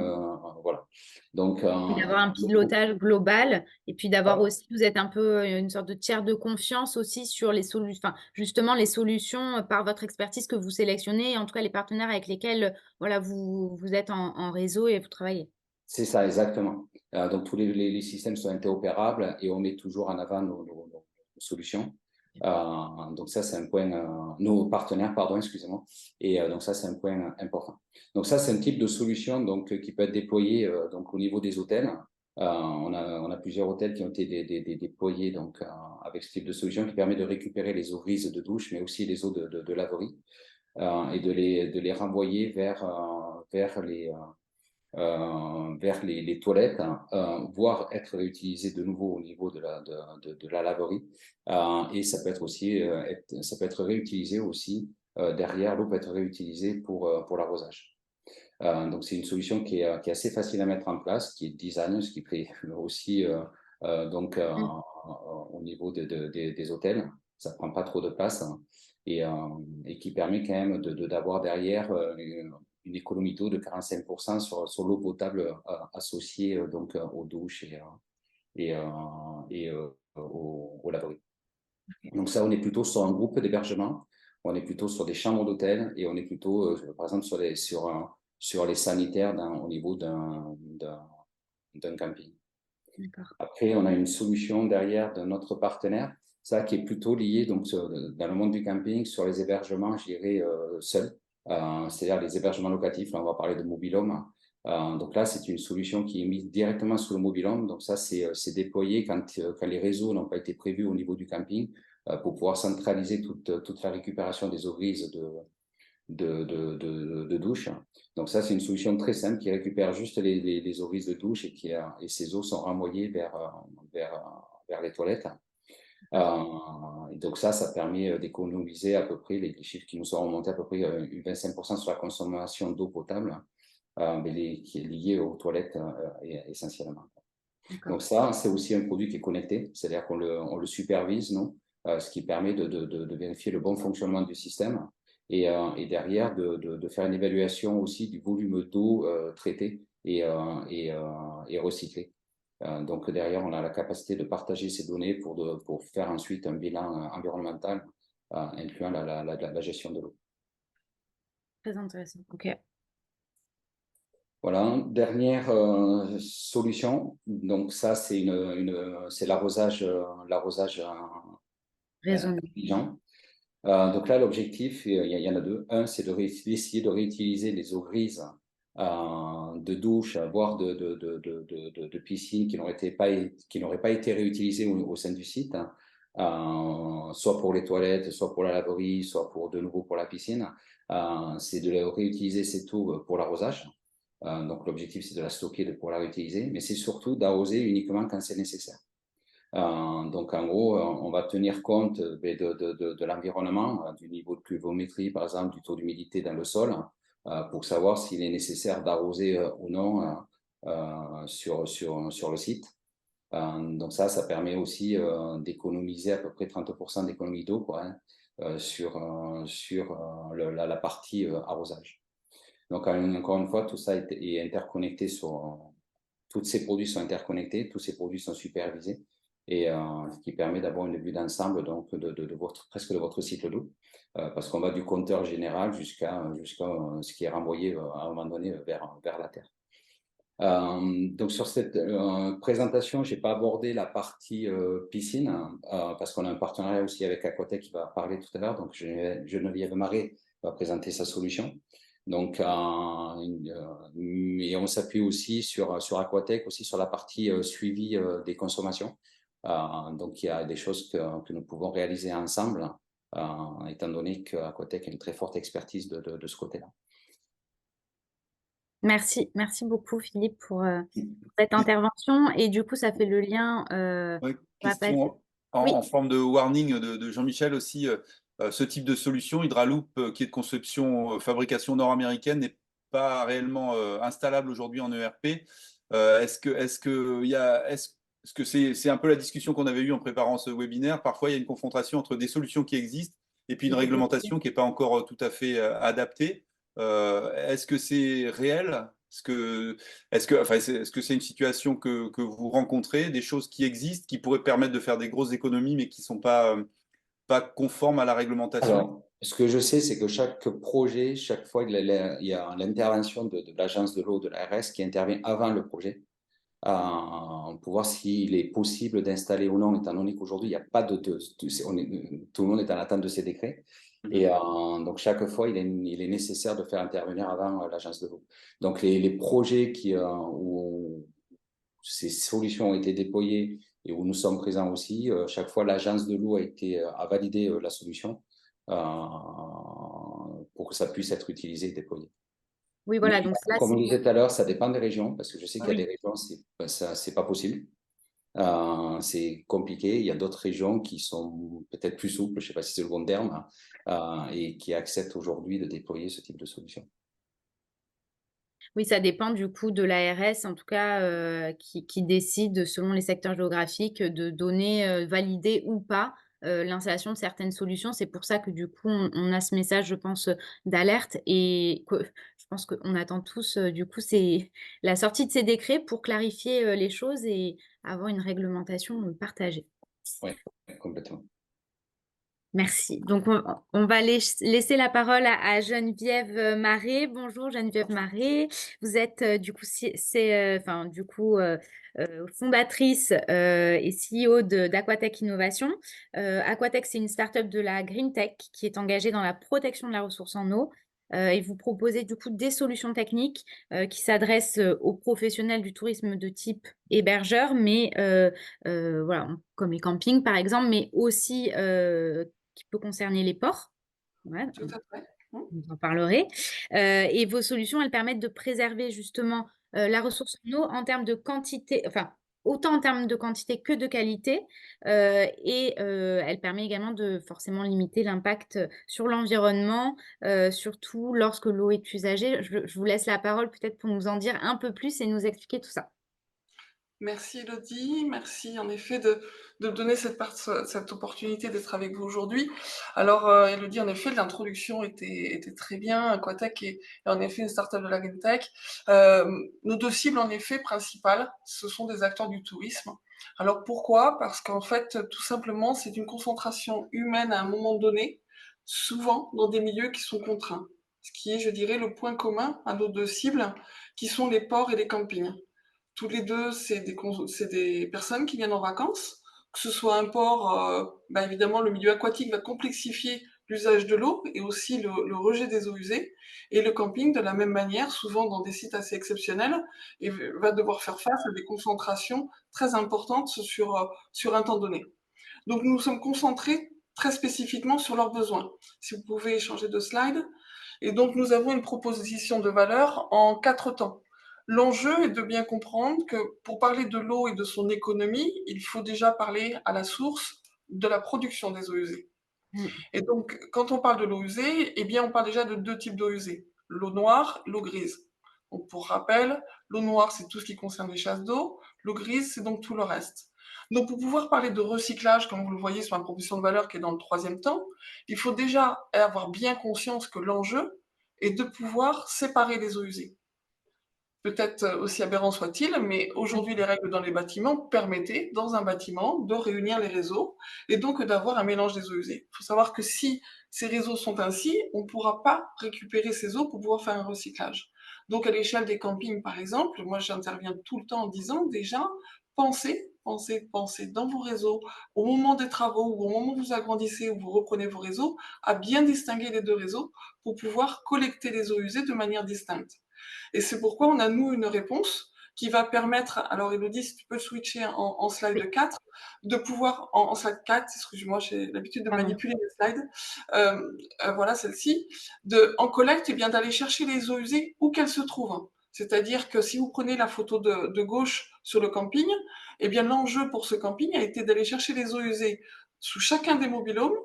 Voilà. Donc, d'avoir un pilotage global et puis d'avoir aussi, vous êtes un peu une sorte de tiers de confiance aussi sur les solutions, enfin, justement les solutions par votre expertise que vous sélectionnez, en tout cas les partenaires avec lesquels voilà, vous êtes en réseau et vous travaillez. C'est ça, exactement. Donc, tous les systèmes sont interopérables et on met toujours en avant nos solutions. Donc, ça, c'est un point, nos partenaires, pardon, excusez-moi. Et donc, ça, c'est un point important. Donc, ça, c'est un type de solution qui peut être déployé au niveau des hôtels. On a plusieurs hôtels qui ont été déployés avec ce type de solution qui permet de récupérer les eaux grises de douche, mais aussi les eaux de laverie et de les renvoyer vers les toilettes, voire être réutilisé de nouveau au niveau de la laverie. Et ça peut être aussi ça peut être réutilisé aussi derrière, l'eau peut être réutilisée pour l'arrosage. Donc c'est une solution qui est assez facile à mettre en place, qui est design, ce qui plaît aussi au niveau des hôtels. Ça prend pas trop de place et qui permet quand même d'avoir derrière une économie d'eau de 45% sur l'eau potable associée donc aux douches et aux laveries. Donc ça, on est plutôt sur un groupe d'hébergement, on est plutôt sur des chambres d'hôtel et on est plutôt, par exemple, sur les sanitaires au niveau d'un camping. Après, on a une solution derrière de notre partenaire, ça qui est plutôt lié donc, dans le monde du camping sur les hébergements, je dirais, seuls, c'est-à-dire les hébergements locatifs. Là, on va parler de mobil-home. Donc là, c'est une solution qui est mise directement sur le mobil-home. Donc ça, c'est déployé quand les réseaux n'ont pas été prévus au niveau du camping pour pouvoir centraliser toute la récupération des eaux grises de douche. Donc ça, c'est une solution très simple qui récupère juste les eaux grises de douche et ces eaux sont renvoyées vers les toilettes. Et donc ça permet d'économiser à peu près, les chiffres qui nous sont remontés, à peu près 25% sur la consommation d'eau potable, qui est liée aux toilettes essentiellement. Donc ça, c'est aussi un produit qui est connecté, c'est-à-dire qu'on le supervise, non ce qui permet de vérifier le bon fonctionnement du système et derrière de faire une évaluation aussi du volume d'eau traité et recyclé. Donc derrière, on a la capacité de partager ces données pour faire ensuite un bilan environnemental incluant la gestion de l'eau. Très intéressant. OK. Voilà, dernière solution. Donc ça, c'est l'arrosage intelligent. Donc là, l'objectif, il y en a deux. Un, c'est d'essayer de réutiliser les eaux grises de douche, voire de piscine qui n'auraient pas été réutilisées au sein du site, soit pour les toilettes, soit pour la laverie, soit de nouveau pour la piscine. C'est de réutiliser cette eau pour l'arrosage. Donc l'objectif, c'est de la stocker, de pouvoir la réutiliser, mais c'est surtout d'arroser uniquement quand c'est nécessaire. Donc en gros, on va tenir compte de l'environnement, du niveau de pluviométrie, par exemple, du taux d'humidité dans le sol, pour savoir s'il est nécessaire d'arroser ou non sur le site. Donc ça permet aussi d'économiser à peu près 30% d'économie d'eau sur la partie arrosage. Donc, encore une fois, tout ça est interconnecté tous ces produits sont interconnectés, tous ces produits sont supervisés et ce qui permet d'avoir une vue d'ensemble donc presque de votre cycle d'eau parce qu'on va du compteur général jusqu'à ce qui est renvoyé à un moment donné vers la terre. Donc sur cette présentation, je n'ai pas abordé la partie piscine parce qu'on a un partenariat aussi avec Aquatech qui va parler tout à l'heure. Donc Geneviève Marais va présenter sa solution. Donc, et on s'appuie aussi sur Aquatech, aussi sur la partie suivi des consommations. Donc, il y a des choses que nous pouvons réaliser ensemble, étant donné qu'Aquatech a une très forte expertise de ce côté-là. Merci beaucoup Philippe pour cette intervention. Et du coup, ça fait le lien. Question en forme de warning de Jean-Michel aussi. Ce type de solution, Hydraloop, qui est de conception, fabrication nord-américaine, n'est pas réellement installable aujourd'hui en ERP. Est-ce que c'est un peu la discussion qu'on avait eue en préparant ce webinaire? Parfois, il y a une confrontation entre des solutions qui existent et puis une réglementation qui n'est pas encore tout à fait adaptée. Est-ce que c'est réel? Est-ce que c'est une situation que vous rencontrez, des choses qui existent, qui pourraient permettre de faire des grosses économies, mais qui ne sont pas conformes à la réglementation? Alors, ce que je sais, c'est que chaque projet, chaque fois, il y a l'intervention de l'agence de l'eau, de l'ARS, qui intervient avant le projet, pour voir s'il est possible d'installer ou non, étant donné qu'aujourd'hui, il n'y a pas tout le monde est en attente de ces décrets. Et donc, chaque fois, il est nécessaire de faire intervenir avant l'agence de l'eau. Donc, les projets où ces solutions ont été déployées et où nous sommes présents aussi, chaque fois, l'agence de l'eau a validé la solution pour que ça puisse être utilisé et déployé. Oui, voilà. Donc, là, comme on disait tout à l'heure, ça dépend des régions, parce que je sais qu'il y a des régions, c'est pas possible. C'est compliqué. Il y a d'autres régions qui sont peut-être plus souples, je ne sais pas si c'est le bon terme, et qui acceptent aujourd'hui de déployer ce type de solution. Oui, ça dépend du coup de l'ARS, en tout cas, qui décide selon les secteurs géographiques de donner validé ou pas l'installation de certaines solutions. C'est pour ça que du coup, on a ce message, je pense, d'alerte et que je pense qu'on attend tous, du coup, c'est la sortie de ces décrets pour clarifier, les choses et avoir une réglementation, partagée. Oui, complètement. Merci. Donc, on va laisser la parole à Geneviève Marais. Bonjour Geneviève Marais. Vous êtes du coup, fondatrice et CEO d'Aquatech Innovation. Aquatech, c'est une start-up de la Green Tech qui est engagée dans la protection de la ressource en eau. Et vous proposez du coup des solutions techniques qui s'adressent aux professionnels du tourisme de type hébergeur, mais voilà, comme les campings par exemple, mais aussi qui peut concerner les ports. Ouais, Tout à fait. vous en parlerez. Et vos solutions, elles permettent de préserver justement la ressource en eau en termes de quantité, enfin, autant en termes de quantité que de qualité. Et elle permet également de forcément limiter l'impact sur l'environnement, surtout lorsque l'eau est usagée. Je vous laisse la parole peut-être pour nous en dire un peu plus et nous expliquer tout ça. Merci Elodie, merci en effet de me donner cette opportunité d'être avec vous aujourd'hui. Alors Elodie, en effet, l'introduction était très bien. Aquatech est en effet une startup de la Green Tech. Nos deux cibles en effet principales, ce sont des acteurs du tourisme. Alors pourquoi? Parce qu'en fait, tout simplement, c'est une concentration humaine à un moment donné, souvent dans des milieux qui sont contraints. Ce qui est, je dirais, le point commun à nos deux cibles, qui sont les ports et les campings. Tous les deux, c'est des personnes qui viennent en vacances. Que ce soit un port, évidemment, le milieu aquatique va complexifier l'usage de l'eau et aussi le rejet des eaux usées. Et le camping, de la même manière, souvent dans des sites assez exceptionnels, et va devoir faire face à des concentrations très importantes sur un temps donné. Donc nous nous sommes concentrés très spécifiquement sur leurs besoins. Si vous pouvez changer de slide. Et donc nous avons une proposition de valeur en 4 temps. L'enjeu est de bien comprendre que pour parler de l'eau et de son économie, il faut déjà parler à la source de la production des eaux usées. Et donc, quand on parle de l'eau usée, eh bien, on parle déjà de deux types d'eau usée, l'eau noire, l'eau grise. Donc, pour rappel, l'eau noire, c'est tout ce qui concerne les chasses d'eau, l'eau grise, c'est donc tout le reste. Donc, pour pouvoir parler de recyclage, comme vous le voyez sur la proposition de valeur qui est dans le 3e temps, il faut déjà avoir bien conscience que l'enjeu est de pouvoir séparer les eaux usées. Peut-être aussi aberrant soit-il, mais aujourd'hui, les règles dans les bâtiments permettaient, dans un bâtiment, de réunir les réseaux et donc d'avoir un mélange des eaux usées. Il faut savoir que si ces réseaux sont ainsi, on ne pourra pas récupérer ces eaux pour pouvoir faire un recyclage. Donc, à l'échelle des campings, par exemple, moi, j'interviens tout le temps en disant déjà, pensez dans vos réseaux, au moment des travaux ou au moment où vous agrandissez ou vous reprenez vos réseaux, à bien distinguer les deux réseaux pour pouvoir collecter les eaux usées de manière distincte. Et c'est pourquoi on a, nous, une réponse qui va permettre, alors Elodie, si tu peux switcher en slide 4, de pouvoir, en slide 4, excuse-moi, j'ai l'habitude de manipuler les slides, voilà celle-ci, en collecte, eh bien d'aller chercher les eaux usées où qu'elles se trouvent. C'est-à-dire que si vous prenez la photo de gauche sur le camping, eh bien l'enjeu pour ce camping a été d'aller chercher les eaux usées sous chacun des mobil-homes,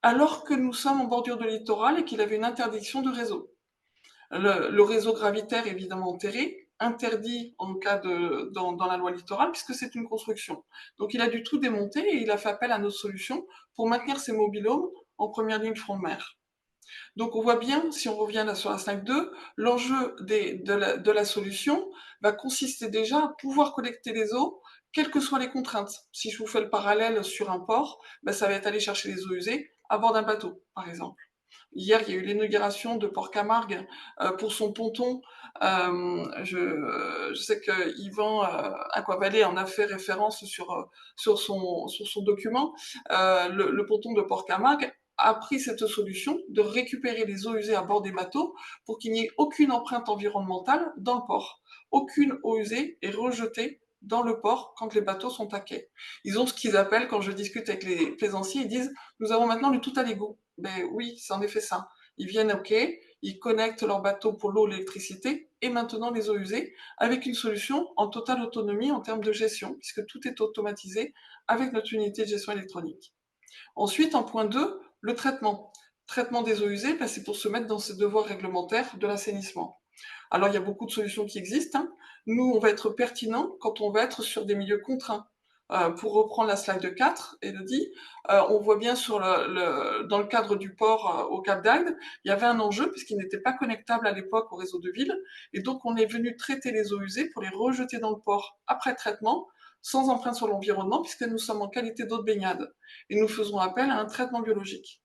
alors que nous sommes en bordure de littoral et qu'il avait une interdiction de réseau. Le réseau gravitaire, évidemment enterré, interdit en cas dans la loi littorale, puisque c'est une construction. Donc il a dû tout démonter et il a fait appel à nos solutions pour maintenir ces mobil-homes en première ligne front de mer. Donc on voit bien, si on revient là sur la slide 2, l'enjeu de la solution va consister déjà à pouvoir collecter les eaux, quelles que soient les contraintes. Si je vous fais le parallèle sur un port, ça va être aller chercher les eaux usées à bord d'un bateau, par exemple. Hier, il y a eu l'inauguration de Port-Camargue pour son ponton. Je sais que Yvan Aquavalé en a fait référence sur son document. Le ponton de Port-Camargue a pris cette solution de récupérer les eaux usées à bord des bateaux pour qu'il n'y ait aucune empreinte environnementale dans le port. Aucune eau usée est rejetée dans le port quand les bateaux sont à quai. Ils ont ce qu'ils appellent, quand je discute avec les plaisanciers, ils disent « nous avons maintenant le tout à l'égout ». Ben oui, c'est en effet ça. Ils viennent au quai, ils connectent leur bateau pour l'eau, l'électricité et maintenant les eaux usées avec une solution en totale autonomie en termes de gestion puisque tout est automatisé avec notre unité de gestion électronique. Ensuite, en point 2, le traitement. Traitement des eaux usées, c'est pour se mettre dans ces devoirs réglementaires de l'assainissement. Alors, il y a beaucoup de solutions qui existent. Nous, on va être pertinent quand on va être sur des milieux contraints. Pour reprendre la slide 4, Elodie, on voit bien dans le cadre du port au Cap d'Agde, il y avait un enjeu puisqu'il n'était pas connectable à l'époque au réseau de ville. Et donc, on est venu traiter les eaux usées pour les rejeter dans le port après traitement, sans empreinte sur l'environnement, puisque nous sommes en qualité d'eau de baignade. Et nous faisons appel à un traitement biologique.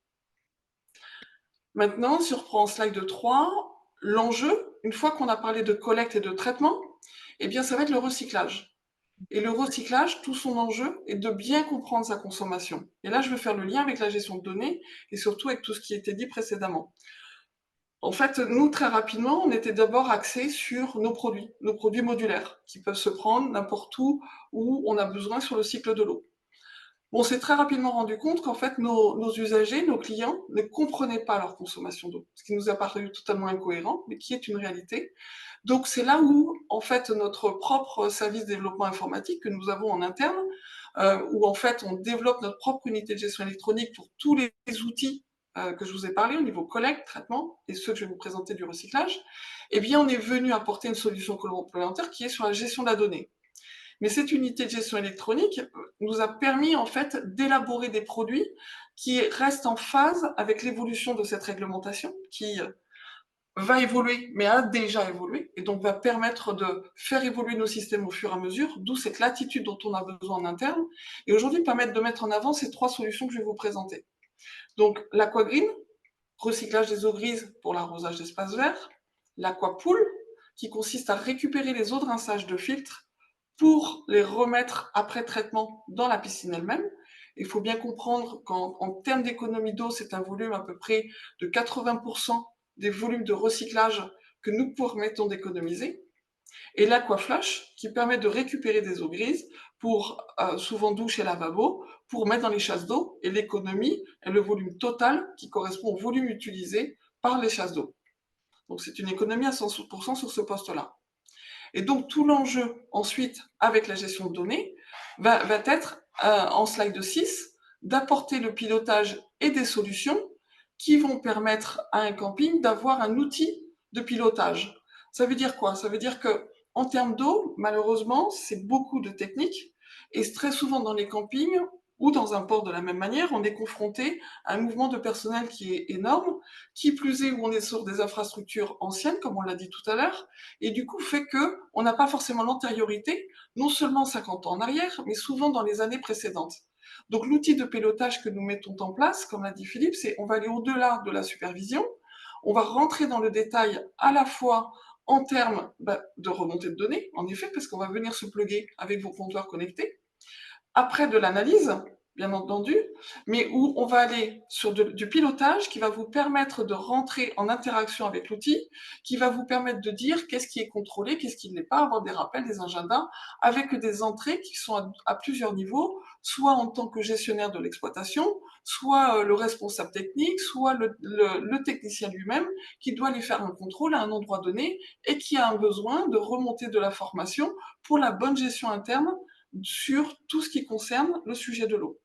Maintenant, si on reprend slide 3, l'enjeu, une fois qu'on a parlé de collecte et de traitement, eh bien, ça va être le recyclage. Et le recyclage, tout son enjeu est de bien comprendre sa consommation. Et là, je veux faire le lien avec la gestion de données et surtout avec tout ce qui était dit précédemment. En fait, nous, très rapidement, on était d'abord axés sur nos produits modulaires, qui peuvent se prendre n'importe où on a besoin sur le cycle de l'eau. On s'est très rapidement rendu compte qu'en fait, nos usagers, nos clients, ne comprenaient pas leur consommation d'eau, ce qui nous a paru totalement incohérent, mais qui est une réalité. Donc, c'est là où, en fait, notre propre service de développement informatique que nous avons en interne, où en fait, on développe notre propre unité de gestion électronique pour tous les outils que je vous ai parlé au niveau collecte, traitement, et ceux que je vais vous présenter du recyclage, eh bien, on est venu apporter une solution complémentaire qui est sur la gestion de la donnée. Mais cette unité de gestion électronique nous a permis en fait d'élaborer des produits qui restent en phase avec l'évolution de cette réglementation qui va évoluer, mais a déjà évolué, et donc va permettre de faire évoluer nos systèmes au fur et à mesure, d'où cette latitude dont on a besoin en interne, et aujourd'hui permettre de mettre en avant ces 3 solutions que je vais vous présenter. Donc l'AquaGreen, recyclage des eaux grises pour l'arrosage d'espaces verts, l'AquaPool, qui consiste à récupérer les eaux de rinçage de filtres pour les remettre après traitement dans la piscine elle-même. Il faut bien comprendre qu'en termes d'économie d'eau, c'est un volume à peu près de 80% des volumes de recyclage que nous permettons d'économiser. Et l'AquaFlush, qui permet de récupérer des eaux grises pour, souvent douche et lavabo, pour mettre dans les chasses d'eau, et l'économie est le volume total qui correspond au volume utilisé par les chasses d'eau. Donc c'est une économie à 100% sur ce poste-là. Et donc tout l'enjeu ensuite avec la gestion de données va être, en slide 6, d'apporter le pilotage et des solutions qui vont permettre à un camping d'avoir un outil de pilotage. Ça veut dire quoi? Ça veut dire que en termes d'eau, malheureusement, c'est beaucoup de techniques et très souvent dans les campings ou dans un port de la même manière, on est confronté à un mouvement de personnel qui est énorme, qui plus est où on est sur des infrastructures anciennes, comme on l'a dit tout à l'heure, et du coup fait que on n'a pas forcément l'antériorité, non seulement 50 ans en arrière, mais souvent dans les années précédentes. Donc l'outil de pilotage que nous mettons en place, comme l'a dit Philippe, c'est on va aller au-delà de la supervision, on va rentrer dans le détail à la fois en termes de remontée de données, en effet, parce qu'on va venir se plugger avec vos compteurs connectés, après de l'analyse, bien entendu, mais où on va aller sur du pilotage qui va vous permettre de rentrer en interaction avec l'outil, qui va vous permettre de dire qu'est-ce qui est contrôlé, qu'est-ce qui ne l'est pas, avoir des rappels, des agendas, avec des entrées qui sont à plusieurs niveaux, soit en tant que gestionnaire de l'exploitation, soit le responsable technique, soit le technicien lui-même, qui doit aller faire un contrôle à un endroit donné et qui a un besoin de remonter de la formation pour la bonne gestion interne sur tout ce qui concerne le sujet de l'eau.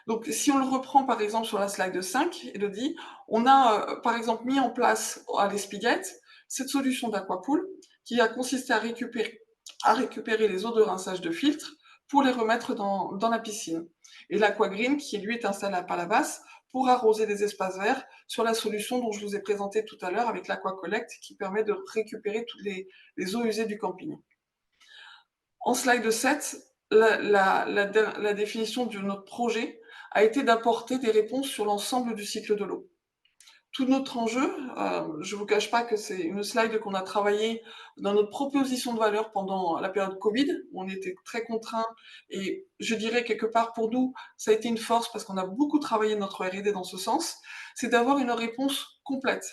Donc, si on le reprend par exemple sur la slide 5, Elodie, on a par exemple mis en place à l'Espiguette cette solution d'AquaPool qui a consisté à récupérer les eaux de rinçage de filtre pour les remettre dans la piscine. Et l'AquaGreen qui lui est installé à Palavas pour arroser des espaces verts sur la solution dont je vous ai présenté tout à l'heure avec l'AquaCollect qui permet de récupérer toutes les eaux usées du camping. En slide 7, la définition de notre projet a été d'apporter des réponses sur l'ensemble du cycle de l'eau. Tout notre enjeu, je ne vous cache pas que c'est une slide qu'on a travaillée dans notre proposition de valeur pendant la période Covid, où on était très contraints, et je dirais quelque part pour nous, ça a été une force parce qu'on a beaucoup travaillé notre R&D dans ce sens, c'est d'avoir une réponse complète.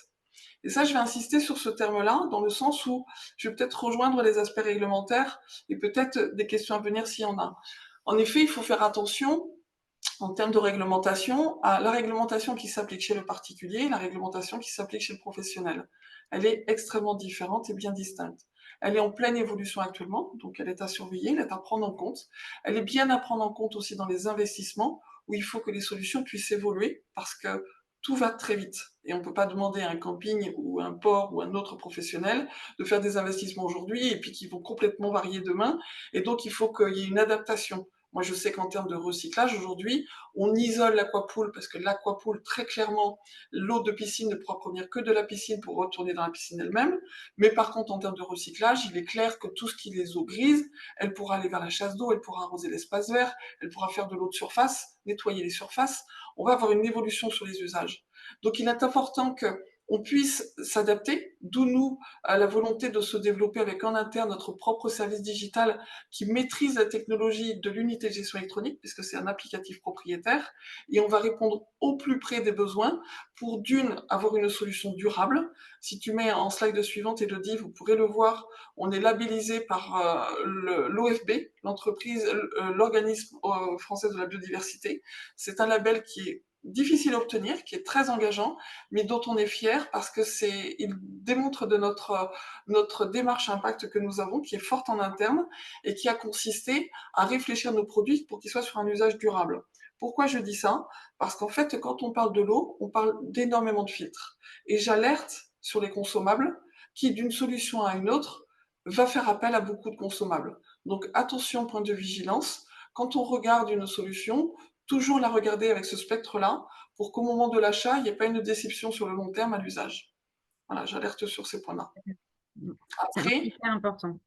Et ça, je vais insister sur ce terme-là, dans le sens où je vais peut-être rejoindre les aspects réglementaires et peut-être des questions à venir s'il y en a. En effet, il faut faire attention, en termes de réglementation, à la réglementation qui s'applique chez le particulier et la réglementation qui s'applique chez le professionnel. Elle est extrêmement différente et bien distincte. Elle est en pleine évolution actuellement, donc elle est à surveiller, elle est à prendre en compte. Elle est bien à prendre en compte aussi dans les investissements, où il faut que les solutions puissent évoluer, parce que tout va très vite. Et on ne peut pas demander à un camping ou un port ou un autre professionnel de faire des investissements aujourd'hui et puis qui vont complètement varier demain. Et donc, il faut qu'il y ait une adaptation. Moi, je sais qu'en termes de recyclage, aujourd'hui, on isole l'aquapool parce que l'aquapool, très clairement, l'eau de piscine ne pourra provenir que de la piscine pour retourner dans la piscine elle-même. Mais par contre, en termes de recyclage, il est clair que tout ce qui est les eaux grises, elle pourra aller vers la chasse d'eau, elle pourra arroser l'espace vert, elle pourra faire de l'eau de surface, nettoyer les surfaces. On va avoir une évolution sur les usages. Donc, il est important qu'on puisse s'adapter, d'où nous, à la volonté de se développer avec en interne notre propre service digital qui maîtrise la technologie de l'unité de gestion électronique, puisque c'est un applicatif propriétaire, et on va répondre au plus près des besoins pour d'une, avoir une solution durable. Si tu mets en slide suivante, Elodie, vous pourrez le voir, on est labellisé par l'OFB, l'organisme français de la biodiversité. C'est un label qui est difficile à obtenir, qui est très engageant, mais dont on est fier parce que il démontre de notre démarche impact que nous avons, qui est forte en interne et qui a consisté à réfléchir nos produits pour qu'ils soient sur un usage durable. Pourquoi je dis ça? Parce qu'en fait, quand on parle de l'eau, on parle d'énormément de filtres. Et j'alerte sur les consommables qui, d'une solution à une autre, va faire appel à beaucoup de consommables. Donc attention, point de vigilance. Quand on regarde une solution, toujours la regarder avec ce spectre-là pour qu'au moment de l'achat, il n'y ait pas une déception sur le long terme à l'usage. Voilà, j'alerte sur ces points-là. C'est Après, hyper important.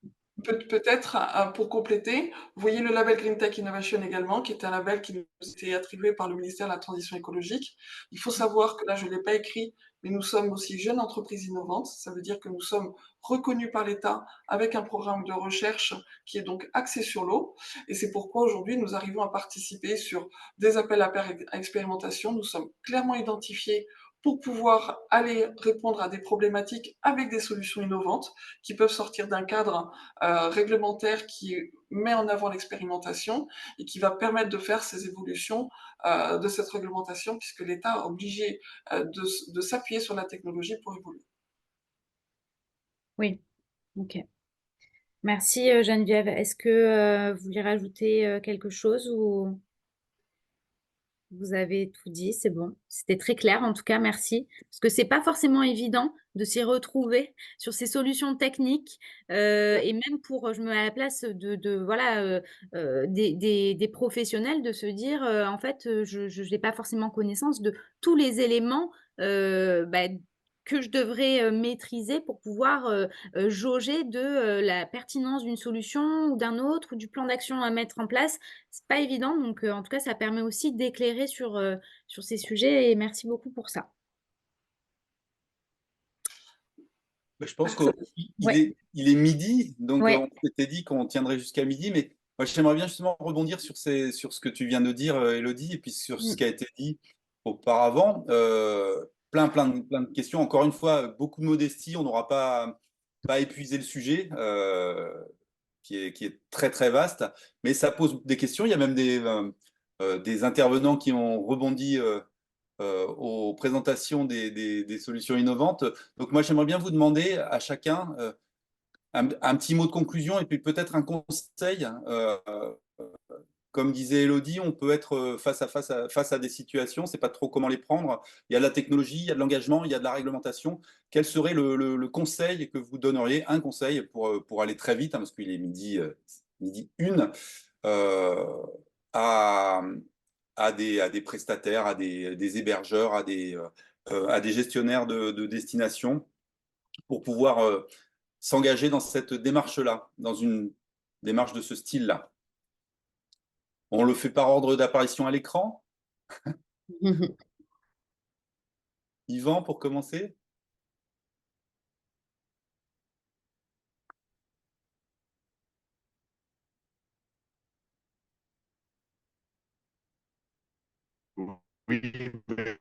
peut-être, pour compléter, vous voyez le label Green Tech Innovation également, qui est un label qui nous était attribué par le ministère de la Transition écologique. Il faut savoir que là, je ne l'ai pas écrit, mais nous sommes aussi jeune entreprise innovante. Ça veut dire que nous sommes reconnus par l'État avec un programme de recherche qui est donc axé sur l'eau. Et c'est pourquoi aujourd'hui, nous arrivons à participer sur des appels à expérimentation. Nous sommes clairement identifiés pour pouvoir aller répondre à des problématiques avec des solutions innovantes qui peuvent sortir d'un cadre réglementaire qui met en avant l'expérimentation et qui va permettre de faire ces évolutions de cette réglementation puisque l'État est obligé de s'appuyer sur la technologie pour évoluer. Oui, ok. Merci Geneviève. Est-ce que vous voulez rajouter quelque chose ou vous avez tout dit? C'est bon. C'était très clair en tout cas, merci. Parce que c'est pas forcément évident de s'y retrouver sur ces solutions techniques et même pour, je me mets à la place voilà, des professionnels de se dire en fait, je n'ai pas forcément connaissance de tous les éléments bah, que je devrais maîtriser pour pouvoir jauger de la pertinence d'une solution ou d'un autre ou du plan d'action à mettre en place. C'est pas évident, donc en tout cas, ça permet aussi d'éclairer sur ces sujets et merci beaucoup pour ça. Je pense qu'il Ouais. il est midi, donc Ouais. on s'était dit qu'on tiendrait jusqu'à midi, mais moi j'aimerais bien justement rebondir sur ce que tu viens de dire, Elodie, et puis sur ce qui a été dit auparavant. Plein de questions. Encore une fois, beaucoup de modestie, on n'aura pas épuisé le sujet, qui est très très vaste, mais ça pose des questions. Il y a même des intervenants qui ont rebondi aux présentations des solutions innovantes. Donc moi, j'aimerais bien vous demander à chacun un petit mot de conclusion et puis peut-être un conseil. Comme disait Elodie, on peut être face à des situations, on ne sait pas trop comment les prendre. Il y a de la technologie, il y a de l'engagement, il y a de la réglementation. Quel serait le conseil que vous donneriez, un conseil pour aller très vite, hein, parce qu'il est midi une, à, à des prestataires, à des hébergeurs, à des gestionnaires de destination pour pouvoir s'engager dans cette démarche-là, dans une démarche de ce style-là. On le fait par ordre d'apparition à l'écran. Yvan, pour commencer. Oui, écoutez,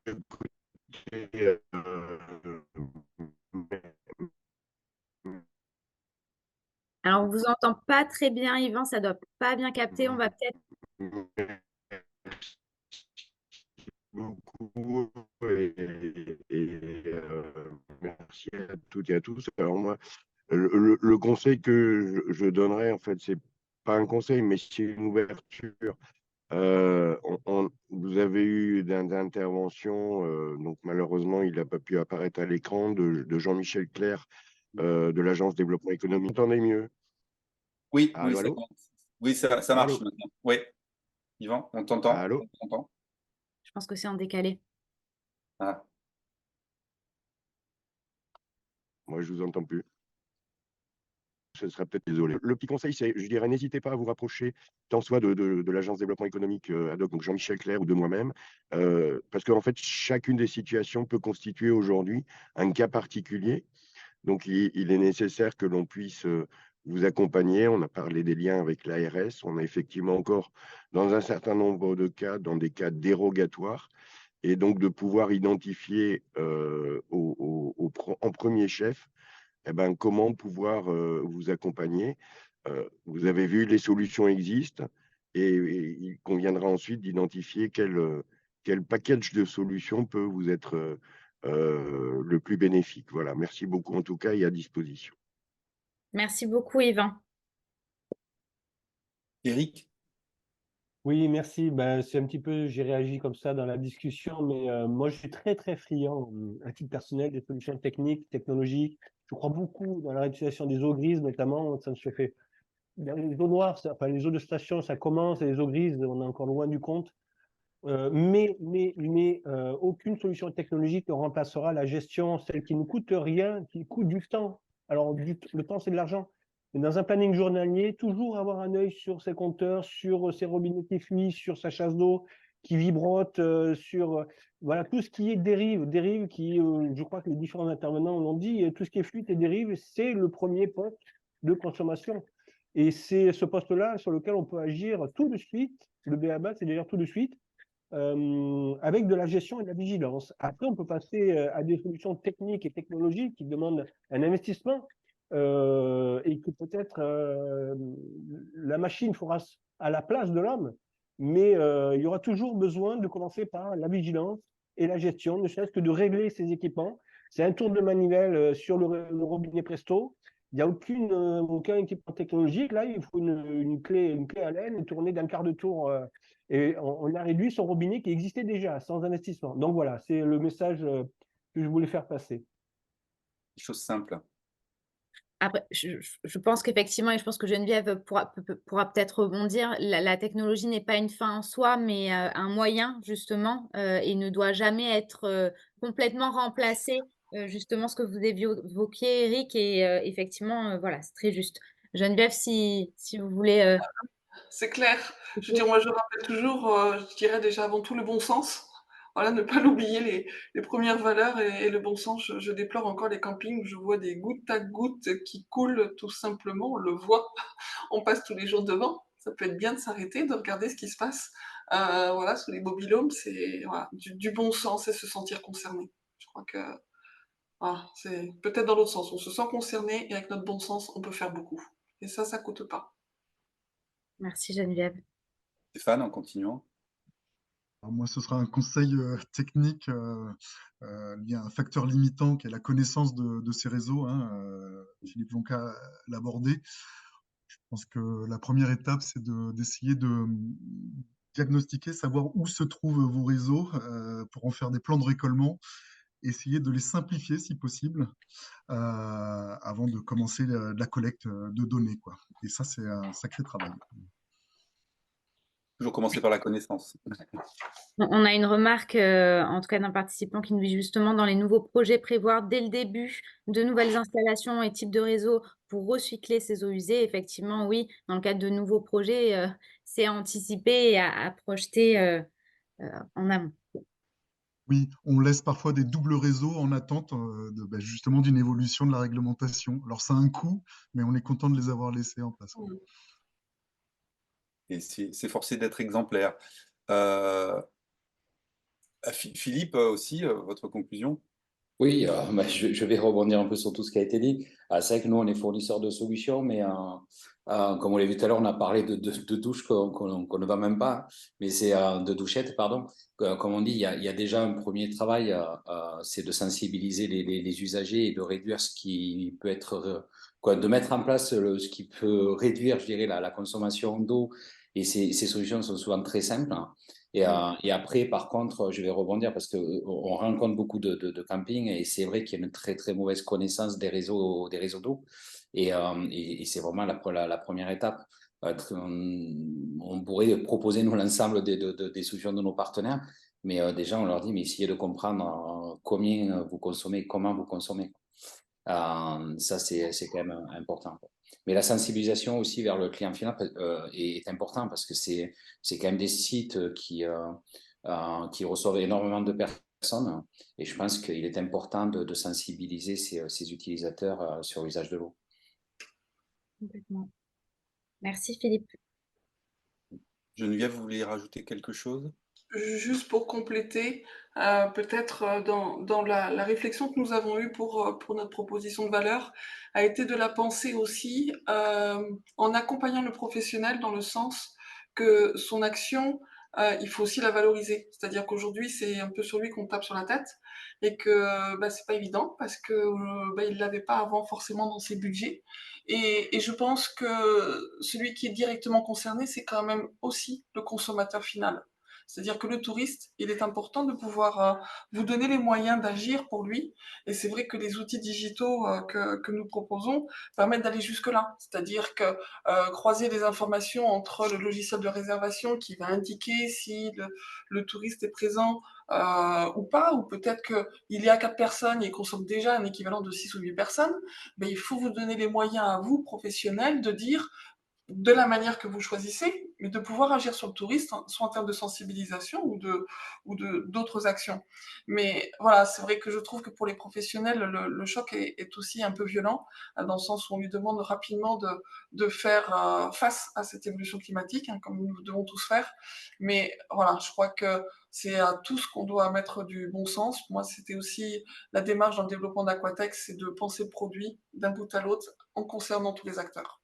Alors, on vous entend pas très bien, Yvan, ça doit pas bien capter. On va peut-être. beaucoup merci à toutes et à tous. Alors moi, le conseil que je donnerais, en fait, c'est pas un conseil, mais c'est une ouverture. Vous vous avez eu d'intervention, donc malheureusement, il n'a pas pu apparaître à l'écran, de Jean-Michel Clerc de l'Agence Développement Économique. Vous entendez mieux? Oui, oui, Allô, allô? oui, ça marche Allô? maintenant. Oui, Yvan, on t'entend? Allô? On t'entend? Je pense que c'est en décalé. Ah, Moi, je vous entends plus. Ce serait peut-être désolé. Le petit conseil, c'est, je dirais, n'hésitez pas à vous rapprocher, tant soit de l'Agence Développement Économique ad hoc, donc Jean-Michel Clerc ou de moi-même, parce qu'en fait, chacune des situations peut constituer aujourd'hui un cas particulier. Donc, il est nécessaire que l'on puisse vous accompagner. On a parlé des liens avec l'ARS. On a effectivement encore, dans un certain nombre de cas, dans des cas dérogatoires, et donc de pouvoir identifier en premier chef eh ben, comment pouvoir vous accompagner. Vous avez vu, les solutions existent et il conviendra ensuite d'identifier quel package de solutions peut vous être le plus bénéfique. Voilà, merci beaucoup en tout cas et à disposition. Merci beaucoup, Yvan. Eric? Oui, merci. Ben, c'est un petit peu, j'ai réagi comme ça dans la discussion, mais moi, je suis très, très friand, à titre personnel, des solutions techniques, technologiques. Je crois beaucoup dans la réutilisation des eaux grises, notamment. Ça se fait dans les eaux noires, enfin, les eaux de station, ça commence, et les eaux grises, on est encore loin du compte. Mais aucune solution technologique ne remplacera la gestion, celle qui ne coûte rien, qui coûte du temps. Alors, le temps, c'est de l'argent. Mais dans un planning journalier, toujours avoir un œil sur ses compteurs, sur ses robinets qui fuient, sur sa chasse d'eau qui vibrote, sur voilà, tout ce qui est dérive qui, je crois que les différents intervenants l'ont dit, tout ce qui est fuite et dérive, c'est le premier poste de consommation. Et c'est ce poste-là sur lequel on peut agir tout de suite. Le BABA, c'est d'ailleurs tout de suite avec de la gestion et de la vigilance. Après, on peut passer à des solutions techniques et technologiques qui demandent un investissement et que peut-être la machine fera à la place de l'homme, mais il y aura toujours besoin de commencer par la vigilance et la gestion, ne serait-ce que de régler ces équipements. C'est un tour de manivelle sur le robinet Presto. Il n'y a aucun équipement technologique. Là, il faut une clé à laine tournée d'un quart de tour et on a réduit son robinet qui existait déjà, sans investissement. Donc voilà, c'est le message que je voulais faire passer. Chose simple. Après, je pense qu'effectivement, et je pense que Geneviève pourra peut-être rebondir, la technologie n'est pas une fin en soi, mais un moyen, justement, et ne doit jamais être complètement remplacé, justement, ce que vous évoquiez, Eric, et effectivement, voilà, c'est très juste. Geneviève, si vous voulez... C'est clair. Je veux dire, moi, je rappelle toujours, je dirais déjà avant tout le bon sens. Voilà, ne pas l'oublier, les premières valeurs et le bon sens. Je déplore encore les campings où je vois des gouttes à gouttes qui coulent tout simplement. On le voit, on passe tous les jours devant. Ça peut être bien de s'arrêter, de regarder ce qui se passe. Voilà, sous les mobil-homes, c'est voilà, du bon sens et se sentir concerné. Je crois que voilà, c'est peut-être dans l'autre sens. On se sent concerné et avec notre bon sens, on peut faire beaucoup. Et ça coûte pas. Merci, Geneviève. Stéphane, en continuant. Alors moi, ce sera un conseil technique lié à un facteur limitant qui est la connaissance de ces réseaux. Hein, Philippe Jonca l'a abordé. Je pense que la première étape, c'est d'essayer de diagnostiquer, savoir où se trouvent vos réseaux pour en faire des plans de récolement, essayer de les simplifier si possible avant de commencer la collecte de données, quoi. Et ça, c'est un sacré travail. Toujours commencer par la connaissance. On a une remarque, en tout cas d'un participant qui nous dit justement dans les nouveaux projets prévoir dès le début de nouvelles installations et types de réseaux pour recycler ces eaux usées. Effectivement, oui, dans le cadre de nouveaux projets, c'est à anticiper et à projeter en amont. Oui, on laisse parfois des doubles réseaux en attente justement d'une évolution de la réglementation. Alors ça a un coût, mais on est content de les avoir laissés en place. Et c'est forcé d'être exemplaire. Philippe, aussi, votre conclusion? Oui, je vais rebondir un peu sur tout ce qui a été dit. C'est vrai que nous, on est fournisseurs de solutions, mais comme on l'a vu tout à l'heure, on a parlé de douches qu'on ne va même pas, mais c'est de douchettes, pardon. Comme on dit, il y a déjà un premier travail, c'est de sensibiliser les usagers et de réduire ce qui peut être, de mettre en place ce qui peut réduire, je dirais, la consommation d'eau. Et ces solutions sont souvent très simples. Et après, par contre, je vais rebondir parce qu'on rencontre beaucoup de campings et c'est vrai qu'il y a une très, très mauvaise connaissance des réseaux d'eau. Et c'est vraiment la première étape. On pourrait proposer, nous, l'ensemble des solutions de nos partenaires, mais déjà, on leur dit, mais essayez de comprendre combien vous consommez, comment vous consommez. Ça, c'est quand même important. Mais la sensibilisation aussi vers le client final est important parce que c'est quand même des sites qui reçoivent énormément de personnes et je pense qu'il est important de sensibiliser ces utilisateurs sur l'usage de l'eau. Complètement. Merci Philippe. Geneviève, vous voulez rajouter quelque chose? Juste pour compléter, peut-être dans la réflexion que nous avons eue pour notre proposition de valeur, a été de la penser aussi en accompagnant le professionnel dans le sens que son action, il faut aussi la valoriser. C'est-à-dire qu'aujourd'hui, c'est un peu sur lui qu'on tape sur la tête et que c'est pas évident parce que il l'avait pas avant forcément dans ses budgets. Et je pense que celui qui est directement concerné, c'est quand même aussi le consommateur final. C'est-à-dire que le touriste, il est important de pouvoir vous donner les moyens d'agir pour lui. Et c'est vrai que les outils digitaux que nous proposons permettent d'aller jusque-là. C'est-à-dire que croiser les informations entre le logiciel de réservation qui va indiquer si le touriste est présent ou pas, ou peut-être qu'il y a 4 personnes et il consomme déjà un équivalent de 6 ou 8 personnes, mais il faut vous donner les moyens à vous, professionnels, de dire de la manière que vous choisissez, mais de pouvoir agir sur le touriste, soit en termes de sensibilisation ou d'autres actions. Mais voilà, c'est vrai que je trouve que pour les professionnels, le choc est aussi un peu violent, dans le sens où on lui demande rapidement de faire face à cette évolution climatique, hein, comme nous devons tous faire. Mais voilà, je crois que c'est à tous qu'on doit mettre du bon sens. Moi, c'était aussi la démarche dans le développement d'Aquatex, c'est de penser le produit d'un bout à l'autre en concernant tous les acteurs.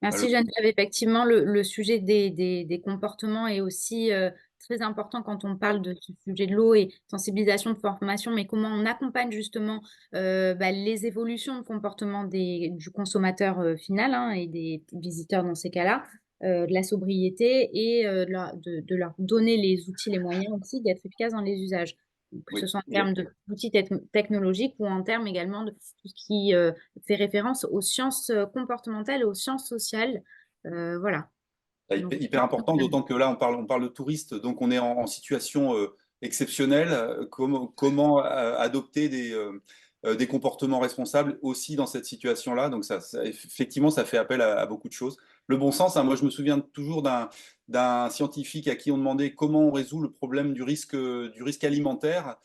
Merci Geneviève. Effectivement, le sujet des comportements est aussi très important quand on parle de ce sujet de l'eau et sensibilisation de formation, mais comment on accompagne justement les évolutions de comportement du consommateur final et des visiteurs dans ces cas-là, de la sobriété et de leur donner les outils, les moyens aussi d'être efficaces dans les usages. Que ce soit en termes d'outils technologiques ou en termes également de tout ce qui fait référence aux sciences comportementales et aux sciences sociales. Voilà. Hyper important, d'autant que là, on parle de touristes, donc on est en situation exceptionnelle. Comment adopter des comportements responsables aussi dans cette situation-là. Donc, effectivement, ça fait appel à beaucoup de choses. Le bon sens, moi, je me souviens toujours d'un scientifique à qui on demandait comment on résout le problème du risque alimentaire.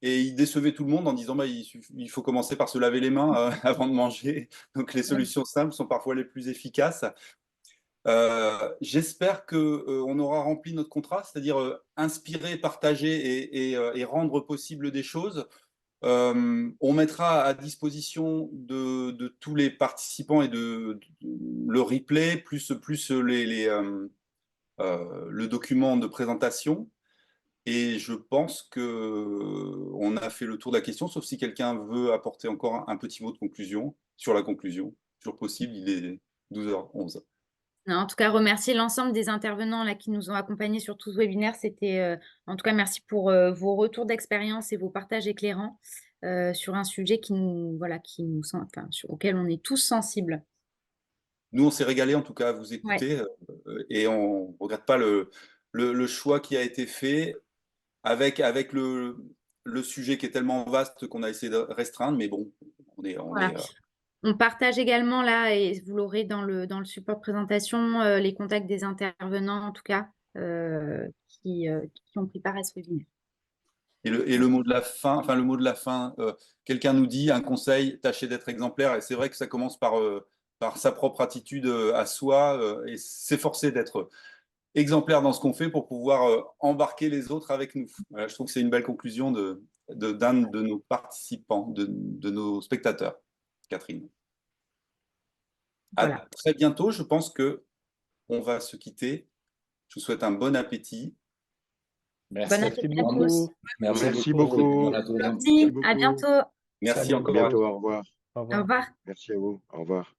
Et il décevait tout le monde en disant il faut commencer par se laver les mains avant de manger. Donc, les solutions simples sont parfois les plus efficaces. J'espère qu'on aura rempli notre contrat, c'est-à-dire inspirer, partager et rendre possible des choses. On mettra à disposition de tous les participants et le replay, plus le document de présentation. Et je pense qu'on a fait le tour de la question, sauf si quelqu'un veut apporter encore un petit mot de conclusion sur la conclusion. Toujours possible, il est 12h11. Non, en tout cas, remercier l'ensemble des intervenants là, qui nous ont accompagnés sur tout ce webinaire. C'était, en tout cas, merci pour vos retours d'expérience et vos partages éclairants sur un sujet auquel on est tous sensibles. Nous, on s'est régalé en tout cas à vous écouter et on ne regrette pas le choix qui a été fait avec le sujet qui est tellement vaste qu'on a essayé de restreindre, mais bon, On partage également là, et vous l'aurez dans le support de présentation, les contacts des intervenants, en tout cas, qui ont pris part à ce webinaire. Et le mot de la fin, quelqu'un nous dit un conseil, tâchez d'être exemplaire. Et c'est vrai que ça commence par sa propre attitude à soi et s'efforcer d'être exemplaire dans ce qu'on fait pour pouvoir embarquer les autres avec nous. Voilà, je trouve que c'est une belle conclusion d'un de nos participants, de nos spectateurs. Catherine. Voilà. À très bientôt. Je pense qu'on va se quitter. Je vous souhaite un bon appétit. Merci. Bon appétit à tous. Merci beaucoup. Merci. À bientôt. Merci À encore. bientôt. Au revoir. Au revoir. Merci à vous. Au revoir.